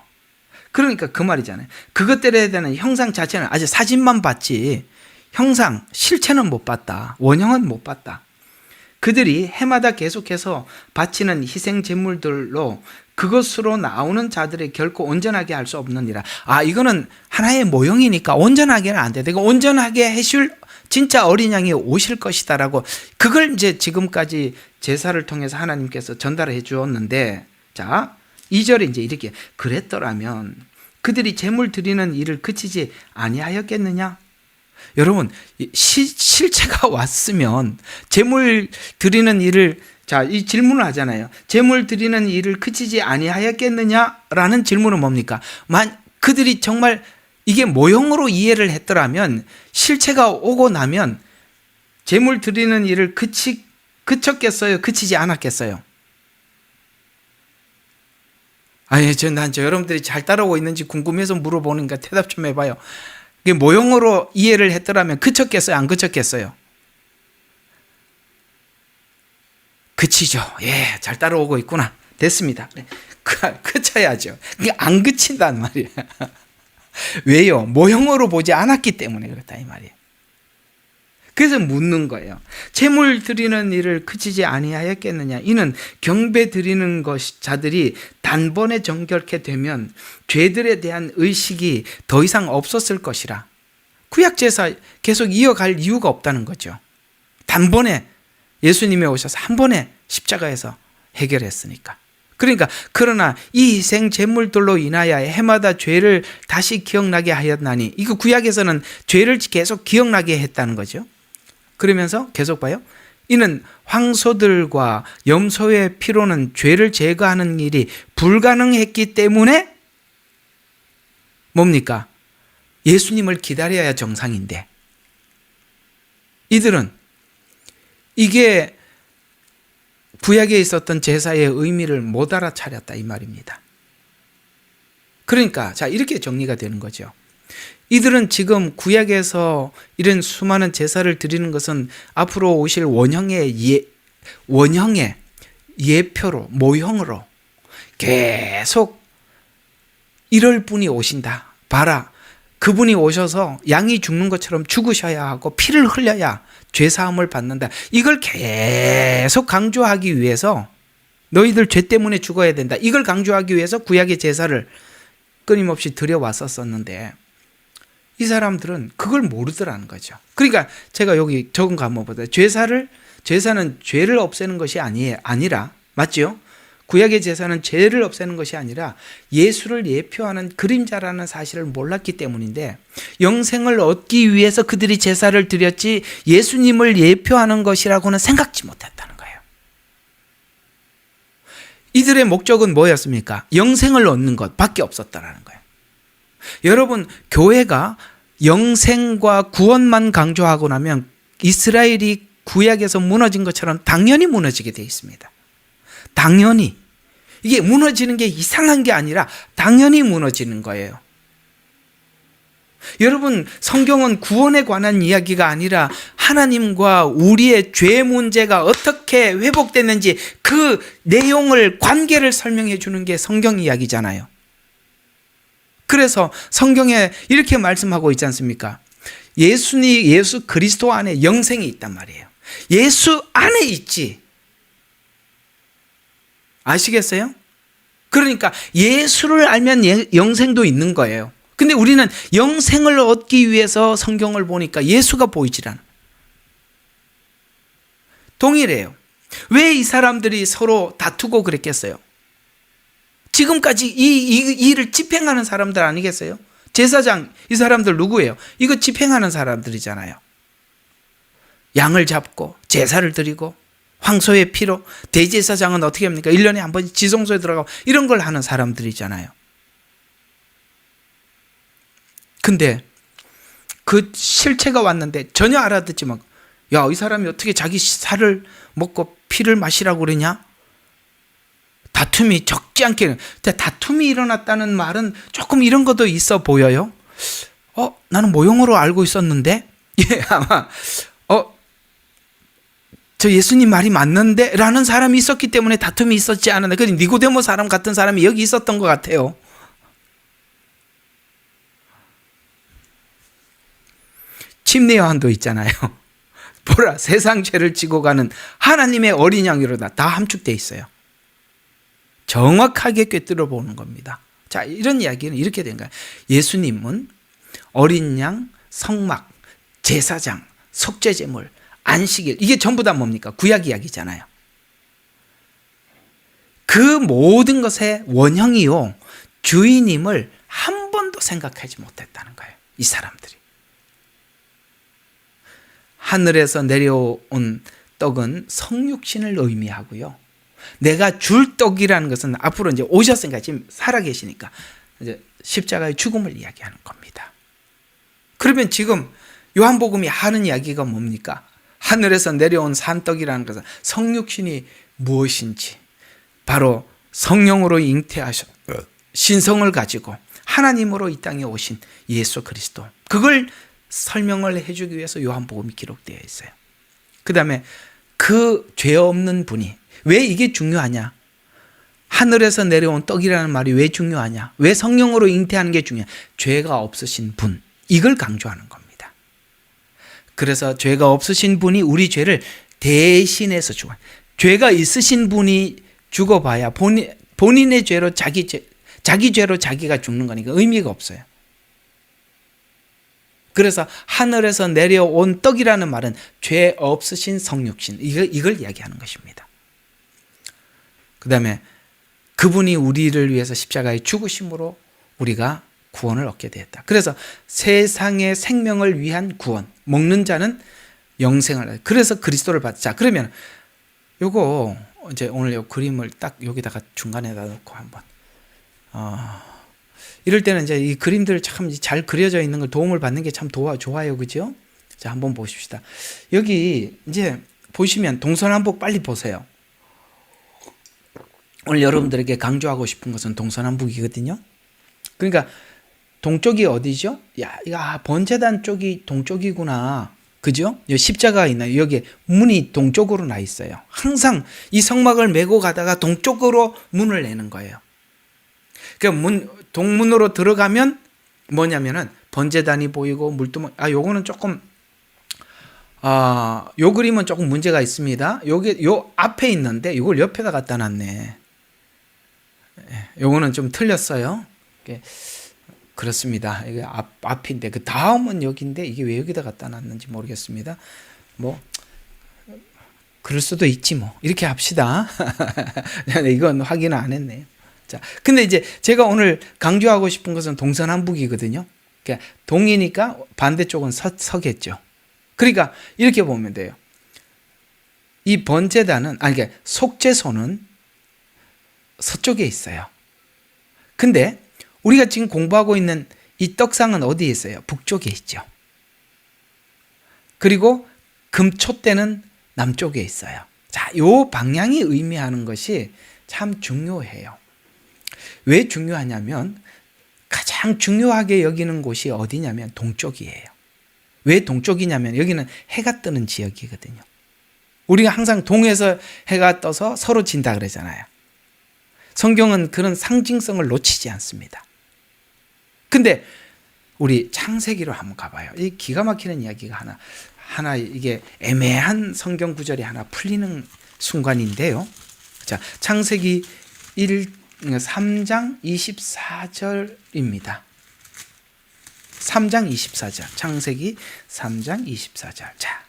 그러니까 그 말이잖아요. 그것들에 대한 형상 자체는 아직 사진만 봤지 형상, 실체는 못 봤다. 원형은 못 봤다. 그들이 해마다 계속해서 바치는 희생 제물들로 그것으로 나오는 자들이 결코 온전하게 할 수 없느니라. 이거는 하나의 모형이니까 온전하게는 안 돼. 내가 온전하게 해줄 진짜 어린 양이 오실 것이다라고, 그걸 이제 지금까지 제사를 통해서 하나님께서 전달해 주었는데, 자, 2절에 이제 이렇게, 그랬더라면 그들이 제물 드리는 일을 그치지 아니하였겠느냐? 여러분, 실체가 왔으면 제물 드리는 일을, 자, 이 질문을 하잖아요. 제물 드리는 일을 그치지 아니하였겠느냐라는 질문은 뭡니까? 그들이 정말 이게 모형으로 이해를 했더라면, 실체가 오고 나면 제물 드리는 일을 그쳤겠어요? 그치지 않았겠어요? 난 여러분들이 잘 따라오고 있는지 궁금해서 물어보니까 대답 좀 해봐요. 이게 모형으로 이해를 했더라면 그쳤겠어요? 안 그쳤겠어요? 그치죠. 예, 잘 따라오고 있구나. 됐습니다. 그쳐야죠. 그게 안 그친단 말이에요. 왜요? 모형으로 보지 않았기 때문에 그렇다 이 말이에요. 그래서 묻는 거예요. 제물 드리는 일을 그치지 아니하였겠느냐? 이는 경배 드리는 자들이 단번에 정결케 되면 죄들에 대한 의식이 더 이상 없었을 것이라. 구약 제사 계속 이어갈 이유가 없다는 거죠. 단번에 예수님이 오셔서 한 번에 십자가에서 해결했으니까. 그러나 이 희생 제물들로 인하여 해마다 죄를 다시 기억나게 하였나니, 이거 구약에서는 죄를 계속 기억나게 했다는 거죠. 그러면서 계속 봐요. 이는 황소들과 염소의 피로는 죄를 제거하는 일이 불가능했기 때문에 뭡니까? 예수님을 기다려야 정상인데, 이들은 이게 구약에 있었던 제사의 의미를 못 알아차렸다 이 말입니다. 그러니까 자, 이렇게 정리가 되는 거죠. 이들은 지금 구약에서 이런 수많은 제사를 드리는 것은 앞으로 오실 원형의 예표로, 모형으로 계속 이럴 분이 오신다. 봐라, 그분이 오셔서 양이 죽는 것처럼 죽으셔야 하고 피를 흘려야 죄사함을 받는다. 이걸 계속 강조하기 위해서, 너희들 죄 때문에 죽어야 된다, 이걸 강조하기 위해서 구약의 제사를 끊임없이 드려왔었는데 이 사람들은 그걸 모르더라는 거죠. 그러니까 제가 여기 적은 거 한번 보세요. 제사는 죄를 없애는 것이 아니라, 맞죠? 구약의 제사는 죄를 없애는 것이 아니라 예수를 예표하는 그림자라는 사실을 몰랐기 때문인데, 영생을 얻기 위해서 그들이 제사를 드렸지 예수님을 예표하는 것이라고는 생각지 못했다는 거예요. 이들의 목적은 뭐였습니까? 영생을 얻는 것밖에 없었다는 거예요. 여러분, 교회가 영생과 구원만 강조하고 나면 이스라엘이 구약에서 무너진 것처럼 당연히 무너지게 되어 있습니다. 당연히. 이게 무너지는 게 이상한 게 아니라 당연히 무너지는 거예요. 여러분, 성경은 구원에 관한 이야기가 아니라 하나님과 우리의 죄 문제가 어떻게 회복됐는지 그 내용을, 관계를 설명해 주는 게 성경 이야기잖아요. 그래서 성경에 이렇게 말씀하고 있지 않습니까? 예수 그리스도 안에 영생이 있단 말이에요. 예수 안에 있지. 아시겠어요? 그러니까 예수를 알면 영생도 있는 거예요. 근데 우리는 영생을 얻기 위해서 성경을 보니까 예수가 보이질 않아. 동일해요. 왜 이 사람들이 서로 다투고 그랬겠어요? 지금까지 이 일을 집행하는 사람들 아니겠어요? 제사장, 이 사람들 누구예요? 이거 집행하는 사람들이잖아요. 양을 잡고 제사를 드리고 황소의 피로, 대제사장은 어떻게 합니까? 1년에 한 번씩 지성소에 들어가고 이런 걸 하는 사람들이잖아요. 근데 그 실체가 왔는데 전혀 알아듣지 못, 야, 이 사람이 어떻게 자기 살을 먹고 피를 마시라고 그러냐? 다툼이 적지 않게, 다툼이 일어났다는 말은 조금 이런 것도 있어 보여요. 나는 모형으로 알고 있었는데, 예, 아마, 저 예수님 말이 맞는데? 라는 사람이 있었기 때문에 다툼이 있었지 않았나. 그 니고데모 사람 같은 사람이 여기 있었던 것 같아요. 침례 요한도 있잖아요. 보라, 세상 죄를 지고 가는 하나님의 어린 양이로다. 다 함축되어 있어요. 정확하게 꿰뚫어 보는 겁니다. 자, 이런 이야기는 이렇게 된 거예요. 예수님은 어린 양, 성막, 제사장, 속죄제물, 안식일, 이게 전부 다 뭡니까? 구약 이야기잖아요. 그 모든 것의 원형이요, 주인임을 한 번도 생각하지 못했다는 거예요. 이 사람들이. 하늘에서 내려온 떡은 성육신을 의미하고요. 내가 줄 떡이라는 것은 앞으로 이제 오셨으니까, 지금 살아계시니까 이제 십자가의 죽음을 이야기하는 겁니다. 그러면 지금 요한복음이 하는 이야기가 뭡니까? 하늘에서 내려온 산떡이라는 것은 성육신이 무엇인지, 바로 성령으로 잉태하셔 신성을 가지고 하나님으로 이 땅에 오신 예수 그리스도, 그걸 설명을 해주기 위해서 요한복음이 기록되어 있어요. 그 다음에 그 죄 없는 분이, 왜 이게 중요하냐? 하늘에서 내려온 떡이라는 말이 왜 중요하냐? 왜 성령으로 잉태하는 게 중요하냐? 죄가 없으신 분, 이걸 강조하는 겁니다. 그래서 죄가 없으신 분이 우리 죄를 대신해서 죽어요. 죄가 있으신 분이 죽어봐야 본인의 죄로 자기 죄로 자기가 죽는 거니까 의미가 없어요. 그래서 하늘에서 내려온 떡이라는 말은 죄 없으신 성육신, 이걸 이야기하는 것입니다. 그 다음에 그분이 우리를 위해서 십자가에 죽으심으로 우리가 구원을 얻게 되었다. 그래서 세상의 생명을 위한 구원, 먹는 자는 영생을, 그래서 그리스도를 받자. 자, 그러면 요거 이제 오늘 요 그림을 딱 여기다가 중간에다 놓고 한번 이럴 때는 이제 이 그림들 참 잘 그려져 있는 걸 도움을 받는 게 참 좋아요. 그죠? 자, 한번 보십시다. 여기 이제 보시면 동서남북 빨리 보세요. 오늘 여러분들에게 강조하고 싶은 것은 동서남북이거든요. 그러니까 동쪽이 어디죠? 야, 번제단 쪽이 동쪽이구나. 그죠? 여기 십자가가 있나요? 여기 문이 동쪽으로 나 있어요. 항상 이 성막을 메고 가다가 동쪽으로 문을 내는 거예요. 그러니까 동문으로 들어가면 뭐냐면은 번제단이 보이고 물두멍. 요거는 조금 요 그림은 조금 문제가 있습니다. 요 앞에 있는데 이걸 옆에다 갖다 놨네. 요거는 좀 틀렸어요. 그렇습니다. 이게 앞인데 그 다음은 여기인데 이게 왜 여기다 갖다 놨는지 모르겠습니다. 뭐 그럴 수도 있지 뭐. 이렇게 합시다. 이건 확인을 안 했네요. 자, 근데 이제 제가 오늘 강조하고 싶은 것은 동서남북이거든요. 그러니까 동이니까 반대쪽은 서겠죠. 그러니까 이렇게 보면 돼요. 이 번제단은, 그러니까 속죄소는 서쪽에 있어요. 근데 우리가 지금 공부하고 있는 이 떡상은 어디에 있어요? 북쪽에 있죠. 그리고 금초대는 남쪽에 있어요. 자, 요 방향이 의미하는 것이 참 중요해요. 왜 중요하냐면 가장 중요하게 여기는 곳이 어디냐면 동쪽이에요. 왜 동쪽이냐면 여기는 해가 뜨는 지역이거든요. 우리가 항상 동에서 해가 떠서 서로 진다 그러잖아요. 성경은 그런 상징성을 놓치지 않습니다. 근데 우리 창세기로 한번 가봐요. 이 기가 막히는 이야기가 하나 이게 애매한 성경 구절이 하나 풀리는 순간인데요. 자, 창세기 3장 24절입니다. 3장 24절. 창세기 3장 24절. 자,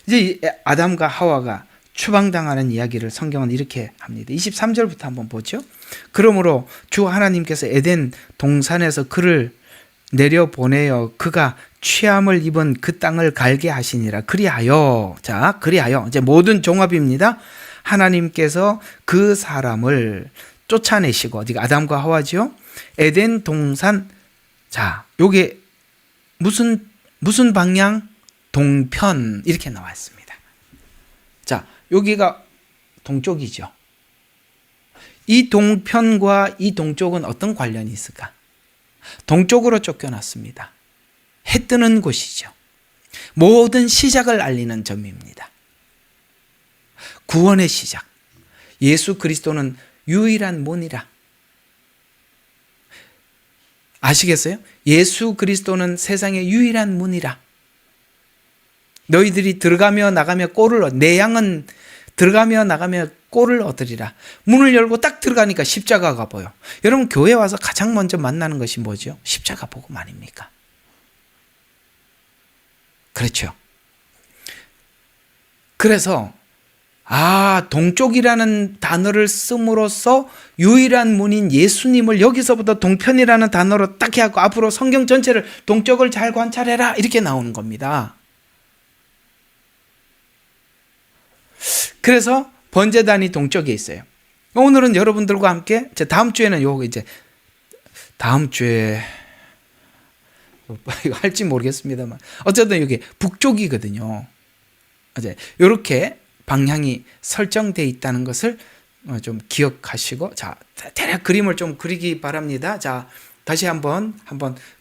이제 아담과 하와가 추방당하는 이야기를 성경은 이렇게 합니다. 23절부터 한번 보죠. 그러므로 주 하나님께서 에덴 동산에서 그를 내려보내어 그가 취함을 입은 그 땅을 갈게 하시니라. 그리하여, 자, 그리하여 이제 모든 종합입니다. 하나님께서 그 사람을 쫓아내시고, 어디가 아담과 하와지요? 에덴 동산. 자, 요게 무슨 방향? 동편. 이렇게 나와 있습니다. 자, 여기가 동쪽이죠. 이 동편과 이 동쪽은 어떤 관련이 있을까? 동쪽으로 쫓겨났습니다. 해 뜨는 곳이죠. 모든 시작을 알리는 점입니다. 구원의 시작. 예수 그리스도는 유일한 문이라. 아시겠어요? 예수 그리스도는 세상의 유일한 문이라. 너희들이 들어가며 나가며 내 양은 들어가며 나가며 꼴을 얻으리라. 문을 열고 딱 들어가니까 십자가가 보여. 여러분, 교회 와서 가장 먼저 만나는 것이 뭐죠? 십자가 복음 아닙니까? 그렇죠. 그래서 동쪽이라는 단어를 씀으로써 유일한 문인 예수님을 여기서부터 동편이라는 단어로 딱 해갖고 앞으로 성경 전체를 동쪽을 잘 관찰해라 이렇게 나오는 겁니다. 그래서 번제단이 동쪽에 있어요. 오늘은 여러분들과 함께 다음 주에는 다음 주에 이거 할지 모르겠습니다만 어쨌든 여기 북쪽이거든요. 이렇게 방향이 설정되어 있다는 것을 좀 기억하시고, 자, 대략 그림을 좀 그리기 바랍니다. 자, 다시 한번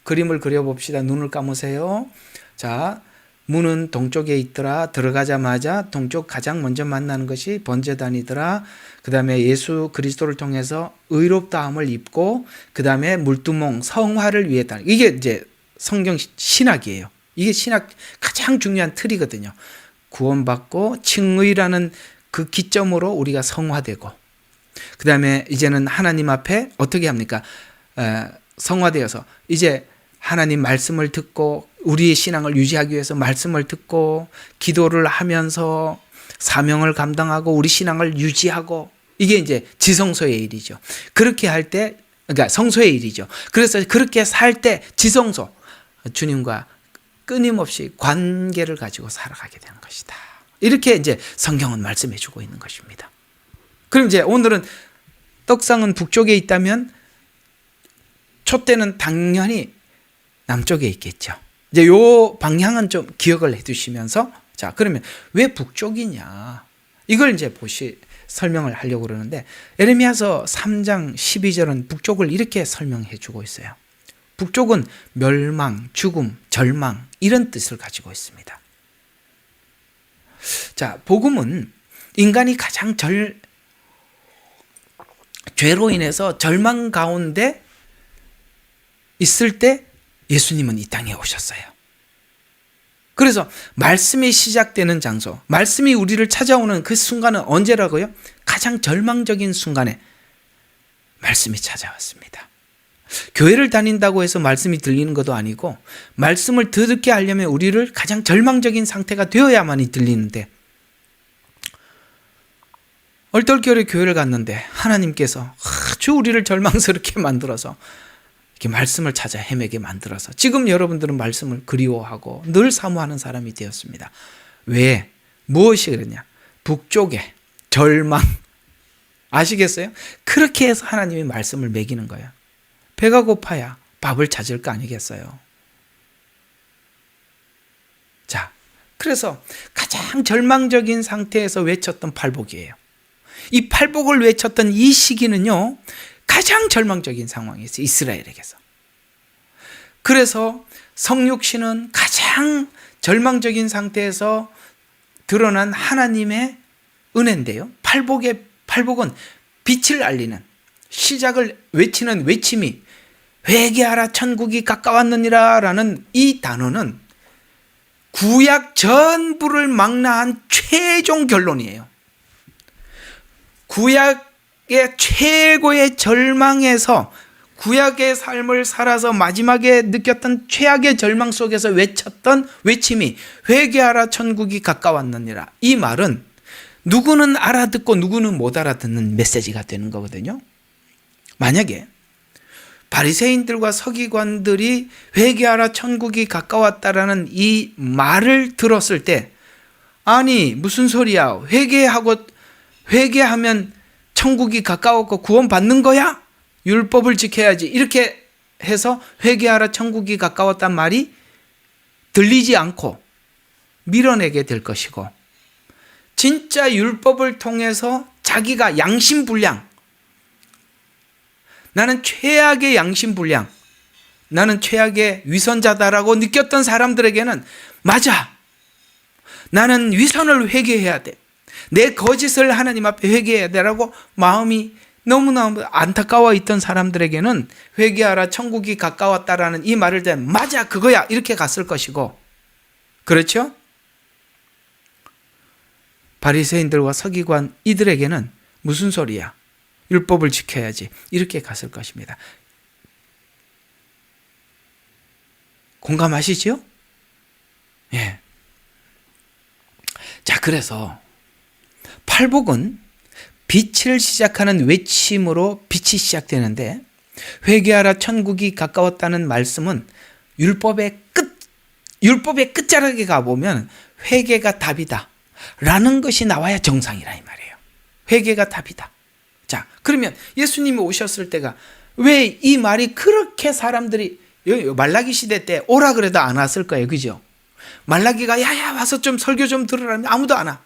그림을 그려봅시다. 눈을 감으세요. 자, 문은 동쪽에 있더라. 들어가자마자 동쪽 가장 먼저 만나는 것이 번제단이더라. 그 다음에 예수 그리스도를 통해서 의롭다함을 입고, 그 다음에 물두멍 성화를 위했다. 이게 이제 성경 신학이에요. 이게 신학 가장 중요한 틀이거든요. 구원받고 칭의라는 그 기점으로 우리가 성화되고, 그 다음에 이제는 하나님 앞에 어떻게 합니까? 성화되어서 이제 하나님 말씀을 듣고 우리의 신앙을 유지하기 위해서 말씀을 듣고 기도를 하면서 사명을 감당하고 우리 신앙을 유지하고, 이게 이제 지성소의 일이죠. 그렇게 할 때, 그러니까 성소의 일이죠. 그래서 그렇게 살 때 지성소, 주님과 끊임없이 관계를 가지고 살아가게 되는 것이다. 이렇게 이제 성경은 말씀해 주고 있는 것입니다. 그럼 이제 오늘은 떡상은 북쪽에 있다면 촛대는 당연히 남쪽에 있겠죠. 이제 요 방향은 좀 기억을 해 두시면서, 자, 그러면 왜 북쪽이냐? 이걸 이제 설명을 하려고 그러는데, 예레미야서 3장 12절은 북쪽을 이렇게 설명해 주고 있어요. 북쪽은 멸망, 죽음, 절망 이런 뜻을 가지고 있습니다. 자, 복음은 인간이 가장 죄로 인해서 절망 가운데 있을 때 예수님은 이 땅에 오셨어요. 그래서 말씀이 시작되는 장소, 말씀이 우리를 찾아오는 그 순간은 언제라고요? 가장 절망적인 순간에 말씀이 찾아왔습니다. 교회를 다닌다고 해서 말씀이 들리는 것도 아니고, 말씀을 듣게 하려면 우리를 가장 절망적인 상태가 되어야만이 들리는데, 얼떨결에 교회를 갔는데 하나님께서 아주 우리를 절망스럽게 만들어서 이렇게 말씀을 찾아 헤매게 만들어서 지금 여러분들은 말씀을 그리워하고 늘 사모하는 사람이 되었습니다. 왜? 무엇이 그러냐? 북쪽에 절망. 아시겠어요? 그렇게 해서 하나님이 말씀을 먹이는 거예요. 배가 고파야 밥을 찾을 거 아니겠어요? 자, 그래서 가장 절망적인 상태에서 외쳤던 팔복이에요. 이 팔복을 외쳤던 이 시기는요, 가장 절망적인 상황이었어요, 이스라엘에게서. 그래서 성육신은 가장 절망적인 상태에서 드러난 하나님의 은혜인데요, 팔복은 빛을 알리는, 시작을 외치는 외침이 회개하라 천국이 가까웠느니라 라는 이 단어는 구약 전부를 망라한 최종 결론이에요. 구약의 최고의 절망에서, 구약의 삶을 살아서 마지막에 느꼈던 최악의 절망 속에서 외쳤던 외침이 회개하라 천국이 가까웠느니라. 이 말은 누구는 알아듣고 누구는 못 알아듣는 메시지가 되는 거거든요. 만약에 바리새인들과 서기관들이 회개하라 천국이 가까웠다라는 이 말을 들었을 때, 아니 무슨 소리야, 회개하면 천국이 가까웠고 구원 받는 거야? 율법을 지켜야지, 이렇게 해서 회개하라 천국이 가까웠단 말이 들리지 않고 밀어내게 될 것이고, 진짜 율법을 통해서 자기가 양심불량, 나는 최악의 양심불량, 나는 최악의 위선자다라고 느꼈던 사람들에게는, 맞아, 나는 위선을 회개해야 돼, 내 거짓을 하나님 앞에 회개해야 되라고 마음이 너무너무 안타까워 있던 사람들에게는 회개하라 천국이 가까웠다라는 이 말을 듣고 맞아 그거야 이렇게 갔을 것이고, 그렇죠? 바리새인들과 서기관 이들에게는 무슨 소리야, 율법을 지켜야지 이렇게 갔을 것입니다. 공감하시죠? 예. 자, 그래서 팔복은 빛을 시작하는 외침으로 빛이 시작되는데, 회개하라 천국이 가까웠다는 말씀은 율법의 끝자락에 가보면 회개가 답이다 라는 것이 나와야 정상이라 이 말이에요. 회개가 답이다. 자, 그러면 예수님이 오셨을 때가 왜 이 말이 그렇게 사람들이, 말라기 시대 때 오라 그래도 안 왔을 거예요, 그죠? 말라기가 야야 와서 좀 설교 좀 들으라면 아무도 안 와.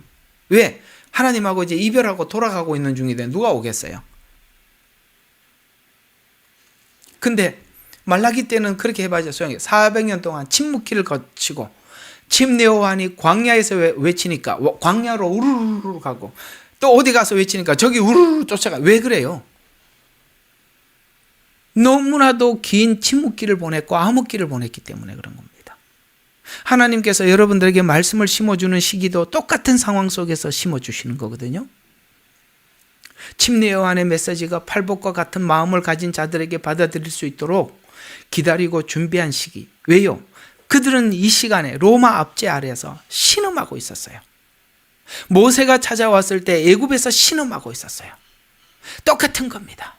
왜? 하나님하고 이제 이별하고 돌아가고 있는 중인데 누가 오겠어요? 근데 말라기 때는 그렇게 해봐야 소용이에요. 400년 동안 침묵기를 거치고 침례요한이 광야에서 외치니까 광야로 우르르 가고, 또 어디 가서 외치니까 저기 우르르 쫓아가. 왜 그래요? 너무나도 긴 침묵기를 보냈고 암흑기를 보냈기 때문에 그런 겁니다. 하나님께서 여러분들에게 말씀을 심어주는 시기도 똑같은 상황 속에서 심어주시는 거거든요. 침례요한의 메시지가 팔복과 같은 마음을 가진 자들에게 받아들일 수 있도록 기다리고 준비한 시기. 왜요? 그들은 이 시간에 로마 압제 아래에서 신음하고 있었어요. 모세가 찾아왔을 때 애굽에서 신음하고 있었어요. 똑같은 겁니다.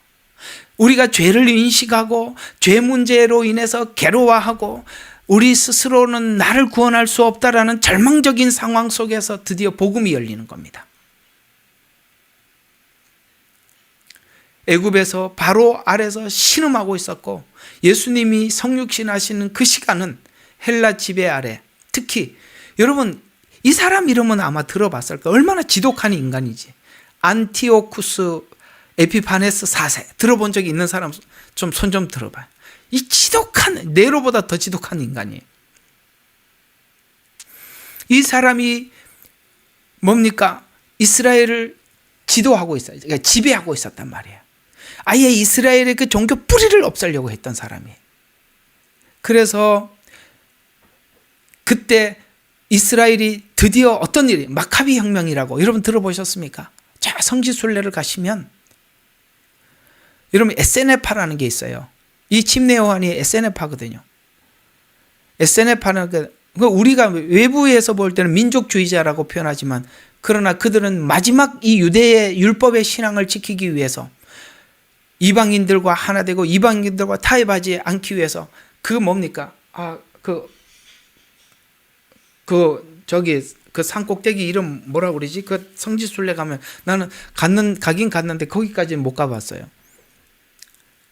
우리가 죄를 인식하고 죄 문제로 인해서 괴로워하고 우리 스스로는 나를 구원할 수 없다라는 절망적인 상황 속에서 드디어 복음이 열리는 겁니다. 애굽에서 바로 아래서 신음하고 있었고, 예수님이 성육신 하시는 그 시간은 헬라 지배 아래, 특히 여러분 이 사람 이름은 아마 들어봤을 거예요. 얼마나 지독한 인간이지. 안티오쿠스 에피파네스 4세 들어본 적이 있는 사람 좀 손 좀 들어봐요. 이 지독한, 네로보다 더 지독한 인간이에요. 이 사람이 뭡니까? 이스라엘을 지도하고 있어요. 그러니까 지배하고 있었단 말이에요. 아예 이스라엘의 그 종교 뿌리를 없애려고 했던 사람이에요. 그래서 그때 이스라엘이 드디어 어떤 일이, 마카비 혁명이라고 여러분 들어보셨습니까? 자, 성지순례를 가시면 여러분 에세네파라는 게 있어요. 이 침례요한이 에세네파거든요. 에세네파는 우리가 외부에서 볼 때는 민족주의자라고 표현하지만, 그러나 그들은 마지막 이 유대의 율법의 신앙을 지키기 위해서 이방인들과 하나 되고 이방인들과 타협하지 않기 위해서 그 뭡니까? 그 산 꼭대기 이름 뭐라고 그러지? 그 성지순례 가면 나는 가긴 갔는데 거기까지는 못 가봤어요.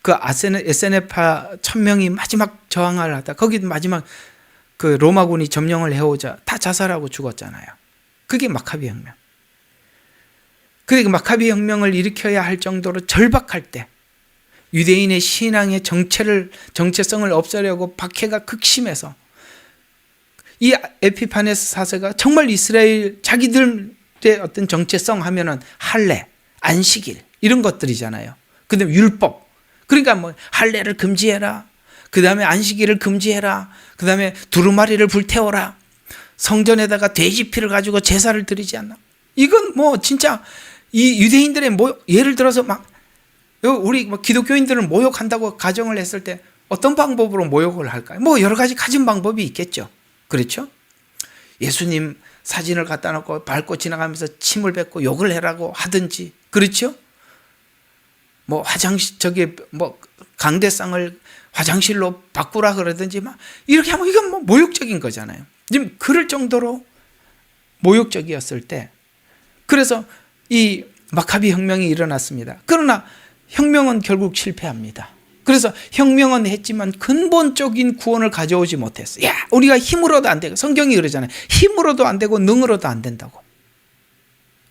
그 에세네파 1000명이 마지막 저항을 하다 거기 마지막 그 로마군이 점령을 해오자 다 자살하고 죽었잖아요. 그게 마카비 혁명. 그러니까 마카비 혁명을 일으켜야 할 정도로 절박할 때 유대인의 신앙의 정체성을 없애려고 박해가 극심해서 이 에피파네스 사세가 정말 이스라엘 자기들의 어떤 정체성 하면은 할례, 안식일 이런 것들이잖아요. 그다음에 율법. 그러니까 뭐 할례를 금지해라. 그다음에 안식일을 금지해라. 그다음에 두루마리를 불태워라. 성전에다가 돼지 피를 가지고 제사를 드리지 않나. 이건 뭐 진짜 이 유대인들의 예를 들어서 막 우리 기독교인들을 모욕한다고 가정을 했을 때 어떤 방법으로 모욕을 할까요? 뭐 여러 가지 가진 방법이 있겠죠. 그렇죠? 예수님 사진을 갖다 놓고 밟고 지나가면서 침을 뱉고 욕을 해라고 하든지, 그렇죠? 뭐 강대상을 화장실로 바꾸라 그러든지 막 이렇게 하면 이건 뭐 모욕적인 거잖아요. 지금 그럴 정도로 모욕적이었을 때, 그래서 이 마카비 혁명이 일어났습니다. 그러나 혁명은 결국 실패합니다. 그래서 혁명은 했지만 근본적인 구원을 가져오지 못했어요. 야, 우리가 힘으로도 안 되고, 성경이 그러잖아요. 힘으로도 안 되고 능으로도 안 된다고.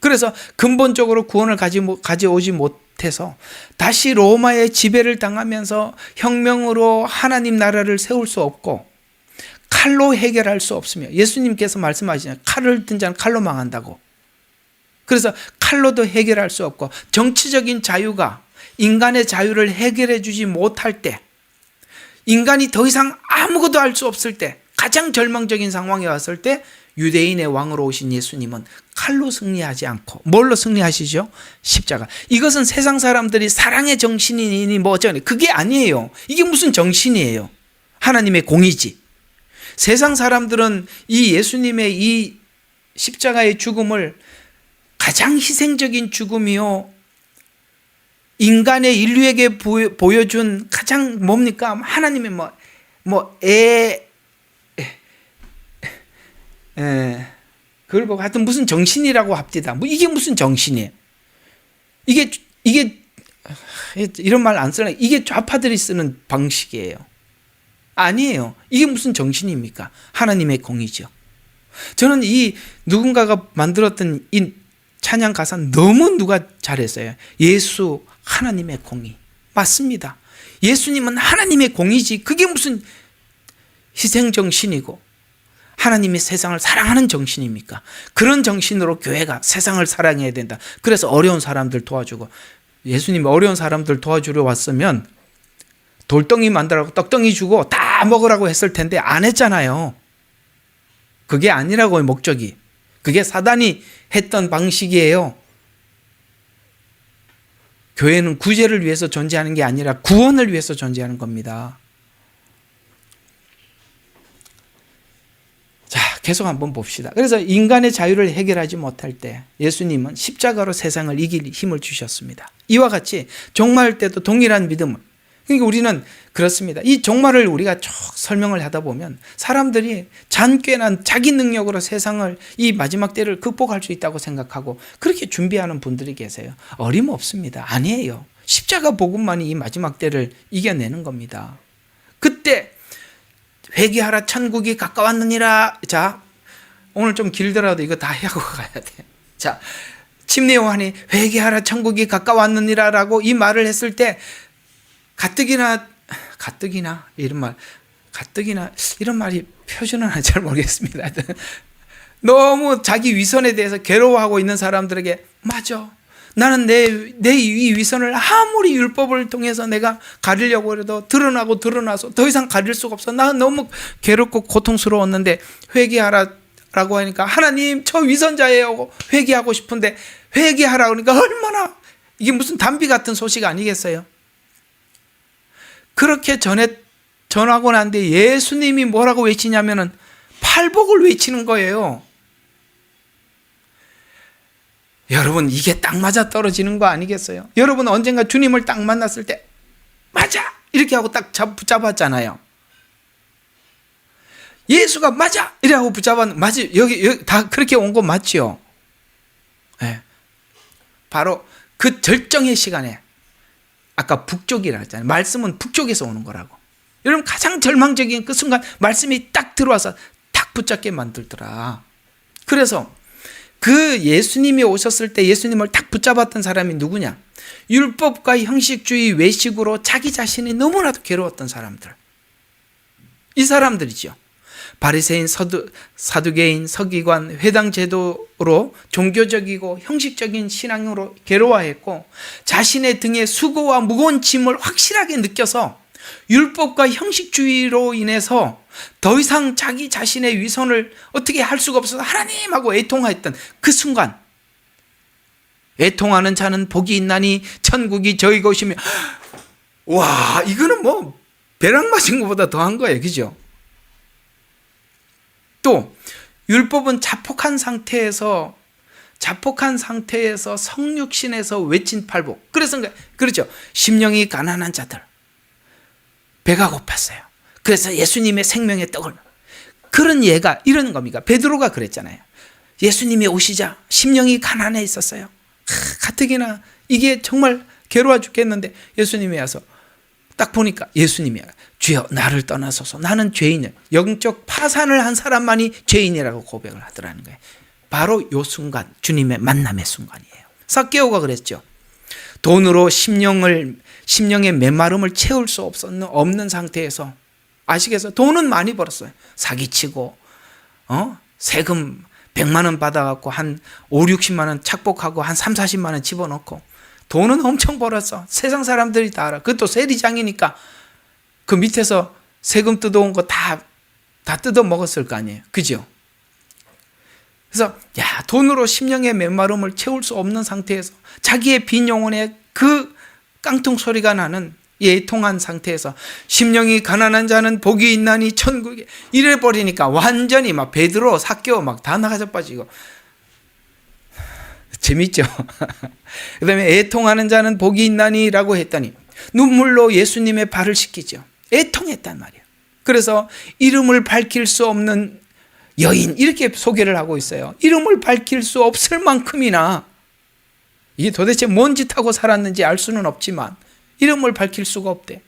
그래서 근본적으로 구원을 가져오지 못해서 다시 로마의 지배를 당하면서 혁명으로 하나님 나라를 세울 수 없고 칼로 해결할 수 없으며, 예수님께서 말씀하시잖아요. 칼을 든 자는 칼로 망한다고. 그래서 칼로도 해결할 수 없고 정치적인 자유가 인간의 자유를 해결해 주지 못할 때, 인간이 더 이상 아무것도 할 수 없을 때, 가장 절망적인 상황에 왔을 때 유대인의 왕으로 오신 예수님은 칼로 승리하지 않고 뭘로 승리하시죠? 십자가. 이것은 세상 사람들이 사랑의 정신이니 뭐 어쩌니, 그게 아니에요. 이게 무슨 정신이에요? 하나님의 공의지. 세상 사람들은 이 예수님의 이 십자가의 죽음을 가장 희생적인 죽음이요, 인간의 인류에게 보여준 가장 뭡니까? 하나님의 그걸 보고 하여튼 무슨 정신이라고 합디다. 뭐 이게 무슨 정신이에요? 이게 이런 말 안 쓰나? 이게 좌파들이 쓰는 방식이에요. 아니에요. 이게 무슨 정신입니까? 하나님의 공이죠. 저는 이 누군가가 만들었던 이 찬양 가사 너무 누가 잘했어요. 예수 하나님의 공의. 맞습니다. 예수님은 하나님의 공의지. 그게 무슨 희생 정신이고 하나님이 세상을 사랑하는 정신입니까? 그런 정신으로 교회가 세상을 사랑해야 된다. 그래서 어려운 사람들 도와주고, 예수님이 어려운 사람들 도와주러 왔으면 돌덩이 만들라고 떡덩이 주고 다 먹으라고 했을 텐데 안 했잖아요. 그게 아니라고요, 목적이. 그게 사단이 했던 방식이에요. 교회는 구제를 위해서 존재하는 게 아니라 구원을 위해서 존재하는 겁니다. 자, 계속 한번 봅시다. 그래서 인간의 자유를 해결하지 못할 때 예수님은 십자가로 세상을 이길 힘을 주셨습니다. 이와 같이 종말 때도 동일한 믿음을, 그러니까 우리는 그렇습니다. 이 종말을 우리가 쭉 설명을 하다 보면 사람들이 잔꾀난 자기 능력으로 세상을, 이 마지막 때를 극복할 수 있다고 생각하고 그렇게 준비하는 분들이 계세요. 어림없습니다. 아니에요. 십자가 복음만이 이 마지막 때를 이겨내는 겁니다. 그때 회개하라, 천국이 가까웠느니라. 자, 오늘 좀 길더라도 이거 다 하고 가야 돼. 자, 침례 요한이 회개하라, 천국이 가까웠느니라 라고 이 말을 했을 때 가뜩이나 이런 말이 표준어는 잘 모르겠습니다. 너무 자기 위선에 대해서 괴로워하고 있는 사람들에게, 맞아, 나는 내 이 위선을 아무리 율법을 통해서 내가 가리려고 해도 드러나서 더 이상 가릴 수가 없어. 나는 너무 괴롭고 고통스러웠는데 회개하라라고 하니까, 하나님 저 위선자예요, 회개하고 싶은데 회개하라 그러니까 얼마나, 이게 무슨 단비 같은 소식 아니겠어요? 그렇게 전하고 난 뒤에 예수님이 뭐라고 외치냐면은 팔복을 외치는 거예요. 여러분, 이게 딱 맞아 떨어지는 거 아니겠어요? 여러분 언젠가 주님을 딱 만났을 때 맞아 이렇게 하고 딱 붙잡았잖아요. 예수가 맞아 이래 하고 붙잡았는, 맞지? 여기 다 그렇게 온 거 맞지요? 네. 바로 그 절정의 시간에, 아까 북쪽이라 했잖아요. 말씀은 북쪽에서 오는 거라고. 여러분 가장 절망적인 그 순간 말씀이 딱 들어와서 딱 붙잡게 만들더라. 그래서 그 예수님이 오셨을 때 예수님을 딱 붙잡았던 사람이 누구냐? 율법과 형식주의 외식으로 자기 자신이 너무나도 괴로웠던 사람들. 이 사람들이죠. 바리새인, 사두개인, 서기관, 회당 제도로 종교적이고 형식적인 신앙으로 괴로워했고 자신의 등에 수고와 무거운 짐을 확실하게 느껴서 율법과 형식주의로 인해서 더 이상 자기 자신의 위선을 어떻게 할 수가 없어서 하나님하고 애통하였던 그 순간, 애통하는 자는 복이 있나니 천국이 저희 것이며, 와, 이거는 뭐 벼락 맞은 것보다 더한 거예요. 그죠? 또 율법은 자폭한 상태에서 성육신에서 외친 팔복. 그래서 그렇죠. 심령이 가난한 자들, 배가 고팠어요. 그래서 예수님의 생명의 떡을, 그런 예가 이런 겁니까? 베드로가 그랬잖아요. 예수님이 오시자 심령이 가난해 있었어요. 가뜩이나 이게 정말 괴로워 죽겠는데 예수님이 와서 딱 보니까 예수님이 주여 나를 떠나소서 나는 죄인이야. 영적 파산을 한 사람만이 죄인이라고 고백을 하더라는 거예요. 바로 요 순간, 주님의 만남의 순간이에요. 삭개오가 그랬죠. 돈으로 심령의 메마름을 채울 수 없는 상태에서, 아시겠어요? 돈은 많이 벌었어요. 사기치고 세금 100만 원 받아갖고 한 5, 60만 원 착복하고 한 3, 40만 원 집어넣고 돈은 엄청 벌었어. 세상 사람들이 다 알아. 그것도 세리장이니까 그 밑에서 세금 뜯어온 거 다 뜯어 먹었을 거 아니에요. 그죠? 그래서 돈으로 심령의 메마름을 채울 수 없는 상태에서 자기의 빈 영혼에 그 깡통 소리가 나는 애통한 상태에서 심령이 가난한 자는 복이 있나니 천국에, 이래 버리니까 완전히 막 베드로, 삭개오 막 다 나가져 빠지고 재밌죠? 그 다음에 애통하는 자는 복이 있나니 라고 했더니 눈물로 예수님의 발을 씻기죠. 애통했단 말이에요. 그래서 이름을 밝힐 수 없는 여인, 이렇게 소개를 하고 있어요. 이름을 밝힐 수 없을 만큼이나, 이게 도대체 뭔 짓 하고 살았는지 알 수는 없지만 이름을 밝힐 수가 없대.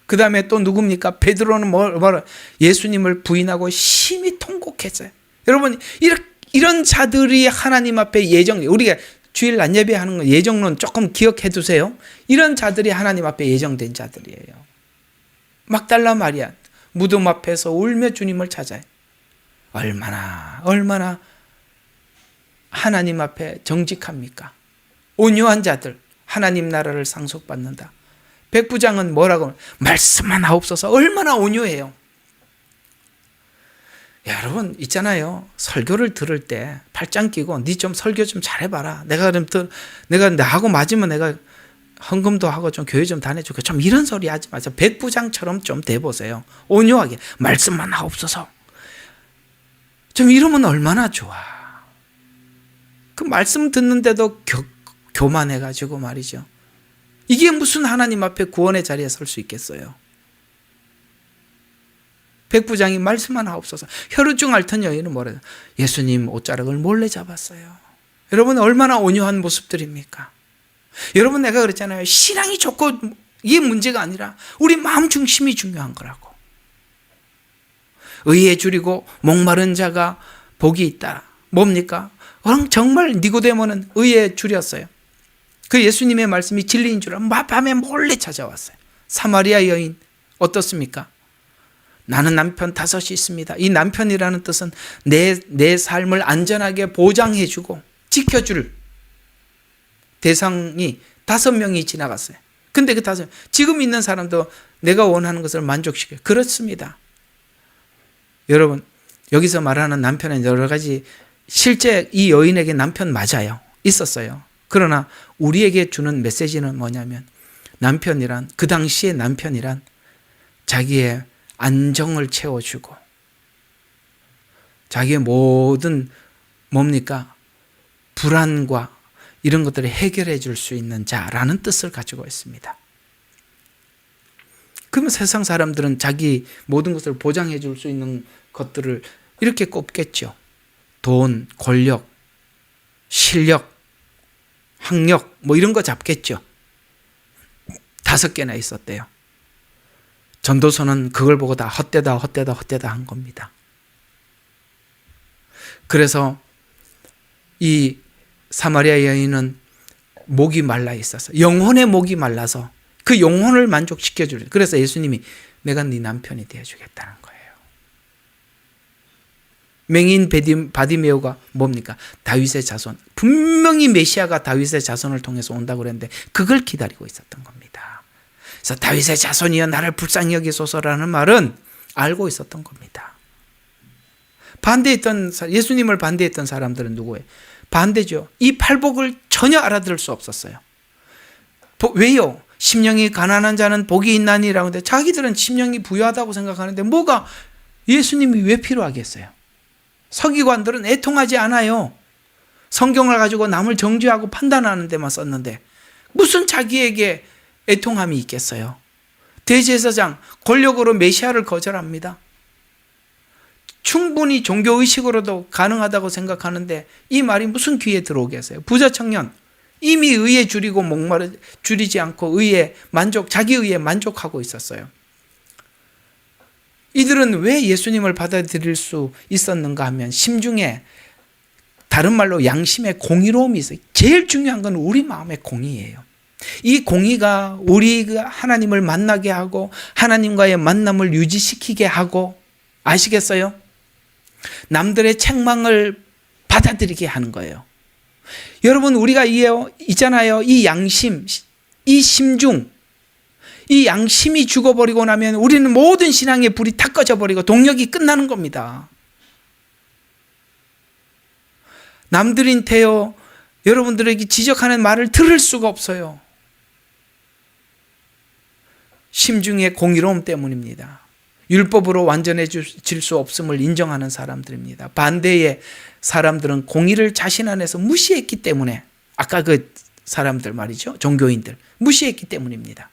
그 다음에 또 누굽니까? 베드로는 예수님을 부인하고 심히 통곡했어요. 여러분, 이런 자들이 하나님 앞에 우리가 주일 낮 예배하는 거 예정론 조금 기억해 두세요. 이런 자들이 하나님 앞에 예정된 자들이에요. 막달라 마리아 무덤 앞에서 울며 주님을 찾아요. 얼마나 하나님 앞에 정직합니까? 온유한 자들, 하나님 나라를 상속받는다. 백부장은 뭐라고? 말씀만 하옵소서. 얼마나 온유해요. 여러분 있잖아요. 설교를 들을 때 팔짱 끼고 니 좀 설교 좀 잘해봐라. 내가 나하고 맞으면 내가 헌금도 하고 좀 교회 좀 다녀줄게. 좀 이런 소리 하지 마세요. 백부장처럼 좀 돼보세요. 온유하게 말씀만 하옵소서. 좀 이러면 얼마나 좋아. 그 말씀 듣는데도 교만해가지고 말이죠. 이게 무슨 하나님 앞에 구원의 자리에 설 수 있겠어요. 백부장이 말씀만 하옵소서. 혈우증 앓던 여인은 뭐래요? 예수님 옷자락을 몰래 잡았어요. 여러분 얼마나 온유한 모습들입니까? 여러분 내가 그랬잖아요. 신앙이 좋고 이게 문제가 아니라 우리 마음 중심이 중요한 거라고. 의에 줄이고 목마른 자가 복이 있다. 뭡니까? 정말 니고데모는 의에 줄였어요. 그 예수님의 말씀이 진리인 줄 알고 밤에 몰래 찾아왔어요. 사마리아 여인 어떻습니까? 나는 남편 5이 있습니다. 이 남편이라는 뜻은 내 삶을 안전하게 보장해주고 지켜줄 대상이 5명이 지나갔어요. 근데 그 5명, 지금 있는 사람도 내가 원하는 것을 만족시켜요. 그렇습니다. 여러분, 여기서 말하는 남편은 여러 가지, 실제 이 여인에게 남편 맞아요. 있었어요. 그러나 우리에게 주는 메시지는 뭐냐면, 그 당시의 남편이란 자기의 안정을 채워주고 자기의 모든 불안과 이런 것들을 해결해 줄 수 있는 자라는 뜻을 가지고 있습니다. 그러면 세상 사람들은 자기 모든 것을 보장해 줄 수 있는 것들을 이렇게 꼽겠죠. 돈, 권력, 실력, 학력 이런 거 잡겠죠. 5개나 있었대요. 전도서는 그걸 보고 다 헛되다 한 겁니다. 그래서 이 사마리아 여인은 목이 말라 있어서, 영혼의 목이 말라서 그 영혼을 만족시켜 주려. 그래서 예수님이 내가 네 남편이 되어 주겠다는 거예요. 맹인 바디메오가 뭡니까? 다윗의 자손. 분명히 메시아가 다윗의 자손을 통해서 온다고 그랬는데 그걸 기다리고 있었던 겁니다. 그래서 다윗의 자손이여 나를 불쌍히 여기소서라는 말은 알고 있었던 겁니다. 예수님을 반대했던 사람들은 누구예요? 반대죠. 이 팔복을 전혀 알아들을 수 없었어요. 왜요? 심령이 가난한 자는 복이 있나니라고 하는데 자기들은 심령이 부유하다고 생각하는데 뭐가 예수님이 왜 필요하겠어요? 서기관들은 애통하지 않아요. 성경을 가지고 남을 정죄하고 판단하는 데만 썼는데 무슨 자기에게 애통함이 있겠어요? 대제사장 권력으로 메시아를 거절합니다. 충분히 종교의식으로도 가능하다고 생각하는데 이 말이 무슨 귀에 들어오겠어요? 부자 청년 이미 의에 줄이고 목마르 줄이지 않고 자기 의에 만족하고 있었어요. 이들은 왜 예수님을 받아들일 수 있었는가 하면 심중에 다른 말로 양심의 공의로움이 있어요. 제일 중요한 건 우리 마음의 공의예요. 이 공의가 우리가 하나님을 만나게 하고 하나님과의 만남을 유지시키게 하고 아시겠어요? 남들의 책망을 받아들이게 하는 거예요. 여러분 우리가 있잖아요. 이 양심, 이 심중, 이 양심이 죽어버리고 나면 우리는 모든 신앙의 불이 다 꺼져버리고 동력이 끝나는 겁니다. 남들인테요 여러분들에게 지적하는 말을 들을 수가 없어요. 심중의 공의로움 때문입니다. 율법으로 완전해질 수 없음을 인정하는 사람들입니다. 반대의 사람들은 공의를 자신 안에서 무시했기 때문에 아까 그 사람들 말이죠. 종교인들 무시했기 때문입니다.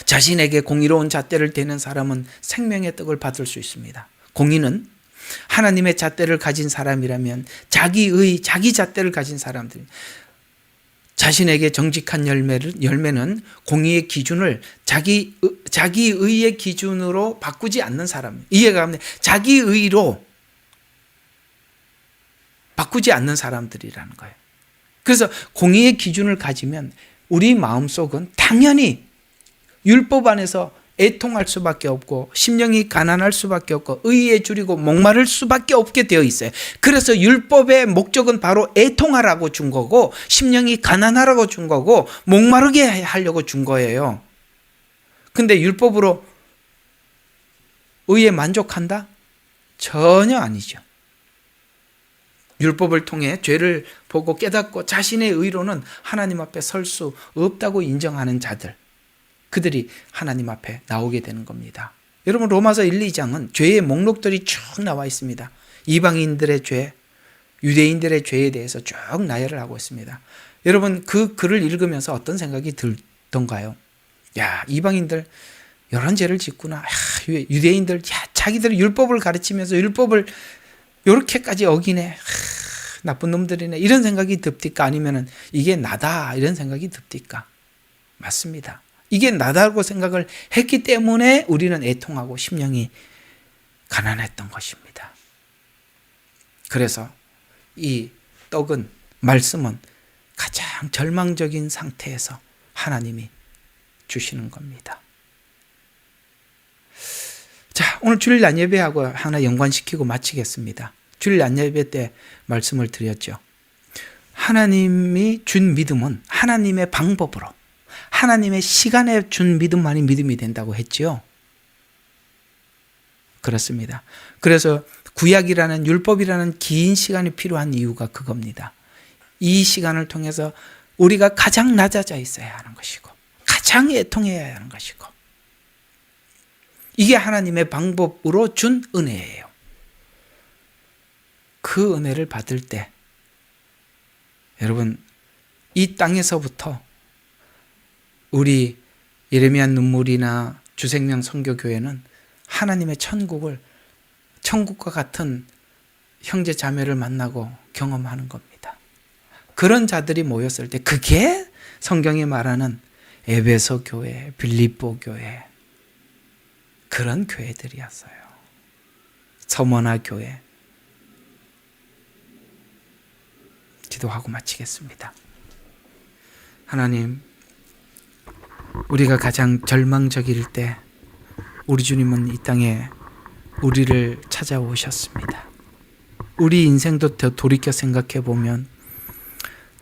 자신에게 공의로운 잣대를 대는 사람은 생명의 떡을 받을 수 있습니다. 공의는 하나님의 잣대를 가진 사람이라면 자기 잣대를 가진 사람들 자신에게 정직한 열매는 공의의 기준을 자기 의의 기준으로 바꾸지 않는 사람. 이해가 가면 자기 의로 바꾸지 않는 사람들이라는 거예요. 그래서 공의의 기준을 가지면 우리 마음속은 당연히 율법 안에서 애통할 수밖에 없고 심령이 가난할 수밖에 없고 의에 줄이고 목마를 수밖에 없게 되어 있어요. 그래서 율법의 목적은 바로 애통하라고 준 거고 심령이 가난하라고 준 거고 목마르게 하려고 준 거예요. 근데 율법으로 의에 만족한다? 전혀 아니죠. 율법을 통해 죄를 보고 깨닫고 자신의 의로는 하나님 앞에 설 수 없다고 인정하는 자들, 그들이 하나님 앞에 나오게 되는 겁니다. 여러분 로마서 1, 2장은 죄의 목록들이 쭉 나와 있습니다. 이방인들의 죄, 유대인들의 죄에 대해서 쭉 나열을 하고 있습니다. 여러분 그 글을 읽으면서 어떤 생각이 들던가요? 야, 이방인들 이런 죄를 짓구나. 야, 유대인들 자기들 율법을 가르치면서 율법을 이렇게까지 어기네. 나쁜 놈들이네. 이런 생각이 듭니까? 아니면은 이게 나다 이런 생각이 듭니까? 맞습니다. 이게 나다고 생각을 했기 때문에 우리는 애통하고 심령이 가난했던 것입니다. 그래서 이 떡은, 말씀은 가장 절망적인 상태에서 하나님이 주시는 겁니다. 자, 오늘 주일 낮 예배하고 하나 연관시키고 마치겠습니다. 주일 낮 예배 때 말씀을 드렸죠. 하나님이 준 믿음은 하나님의 방법으로, 하나님의 시간에 준 믿음만이 믿음이 된다고 했죠. 그렇습니다. 그래서 구약이라는 율법이라는 긴 시간이 필요한 이유가 그겁니다. 이 시간을 통해서 우리가 가장 낮아져 있어야 하는 것이고 가장 애통해야 하는 것이고 이게 하나님의 방법으로 준 은혜예요. 그 은혜를 받을 때 여러분 이 땅에서부터 우리 예레미야 눈물이나 주생명 선교교회는 하나님의 천국과 같은 형제 자매를 만나고 경험하는 겁니다. 그런 자들이 모였을 때 그게 성경이 말하는 에베소 교회, 빌립보 교회, 그런 교회들이었어요. 서머나 교회. 기도하고 마치겠습니다. 하나님, 우리가 가장 절망적일 때 우리 주님은 이 땅에 우리를 찾아오셨습니다. 우리 인생도 더 돌이켜 생각해 보면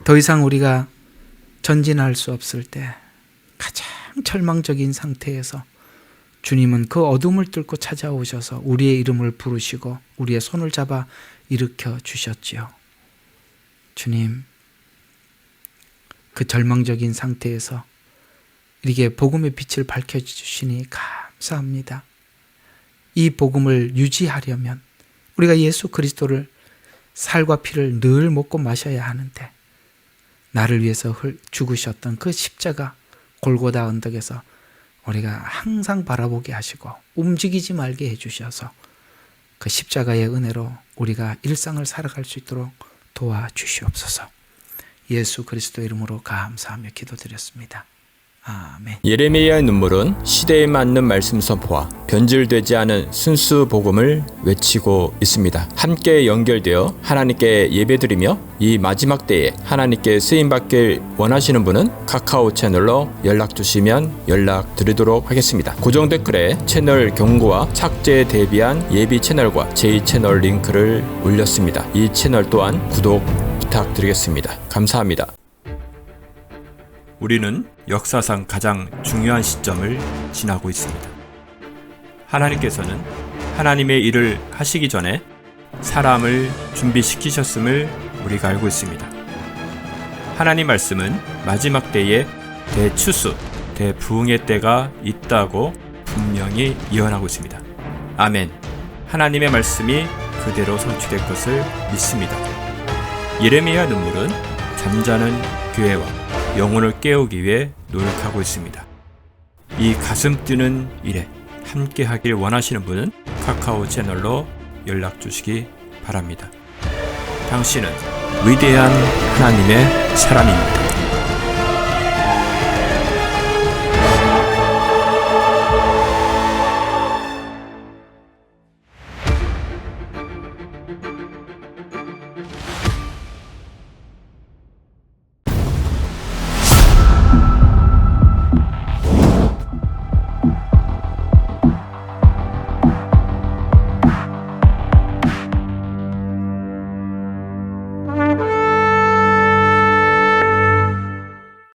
더 이상 우리가 전진할 수 없을 때 가장 절망적인 상태에서 주님은 그 어둠을 뚫고 찾아오셔서 우리의 이름을 부르시고 우리의 손을 잡아 일으켜 주셨지요. 주님, 그 절망적인 상태에서 이렇게 복음의 빛을 밝혀주시니 감사합니다. 이 복음을 유지하려면 우리가 예수 그리스도를 살과 피를 늘 먹고 마셔야 하는데, 나를 위해서 죽으셨던 그 십자가 골고다 언덕에서 우리가 항상 바라보게 하시고 움직이지 말게 해주셔서 그 십자가의 은혜로 우리가 일상을 살아갈 수 있도록 도와주시옵소서. 예수 그리스도 이름으로 감사하며 기도드렸습니다. 아멘. 예레미야의 눈물은 시대에 맞는 말씀 선포와 변질되지 않은 순수 복음을 외치고 있습니다. 함께 연결되어 하나님께 예배드리며 이 마지막 때에 하나님께 쓰임받길 원하시는 분은 카카오 채널로 연락 주시면 연락드리도록 하겠습니다. 고정 댓글에 채널 경고와 착지에 대비한 예비 채널과 제2채널 링크를 올렸습니다. 이 채널 또한 구독 부탁드리겠습니다. 감사합니다. 우리는 역사상 가장 중요한 시점을 지나고 있습니다. 하나님께서는 하나님의 일을 하시기 전에 사람을 준비시키셨음을 우리가 알고 있습니다. 하나님 말씀은 마지막 때에 대추수, 대부흥의 때가 있다고 분명히 예언하고 있습니다. 아멘. 하나님의 말씀이 그대로 성취될 것을 믿습니다. 예레미야 눈물은 잠자는 교회와 영혼을 깨우기 위해 노력하고 있습니다. 이 가슴 뛰는 일에 함께 하길 원하시는 분은 카카오 채널로 연락 주시기 바랍니다. 당신은 위대한 하나님의 사람입니다.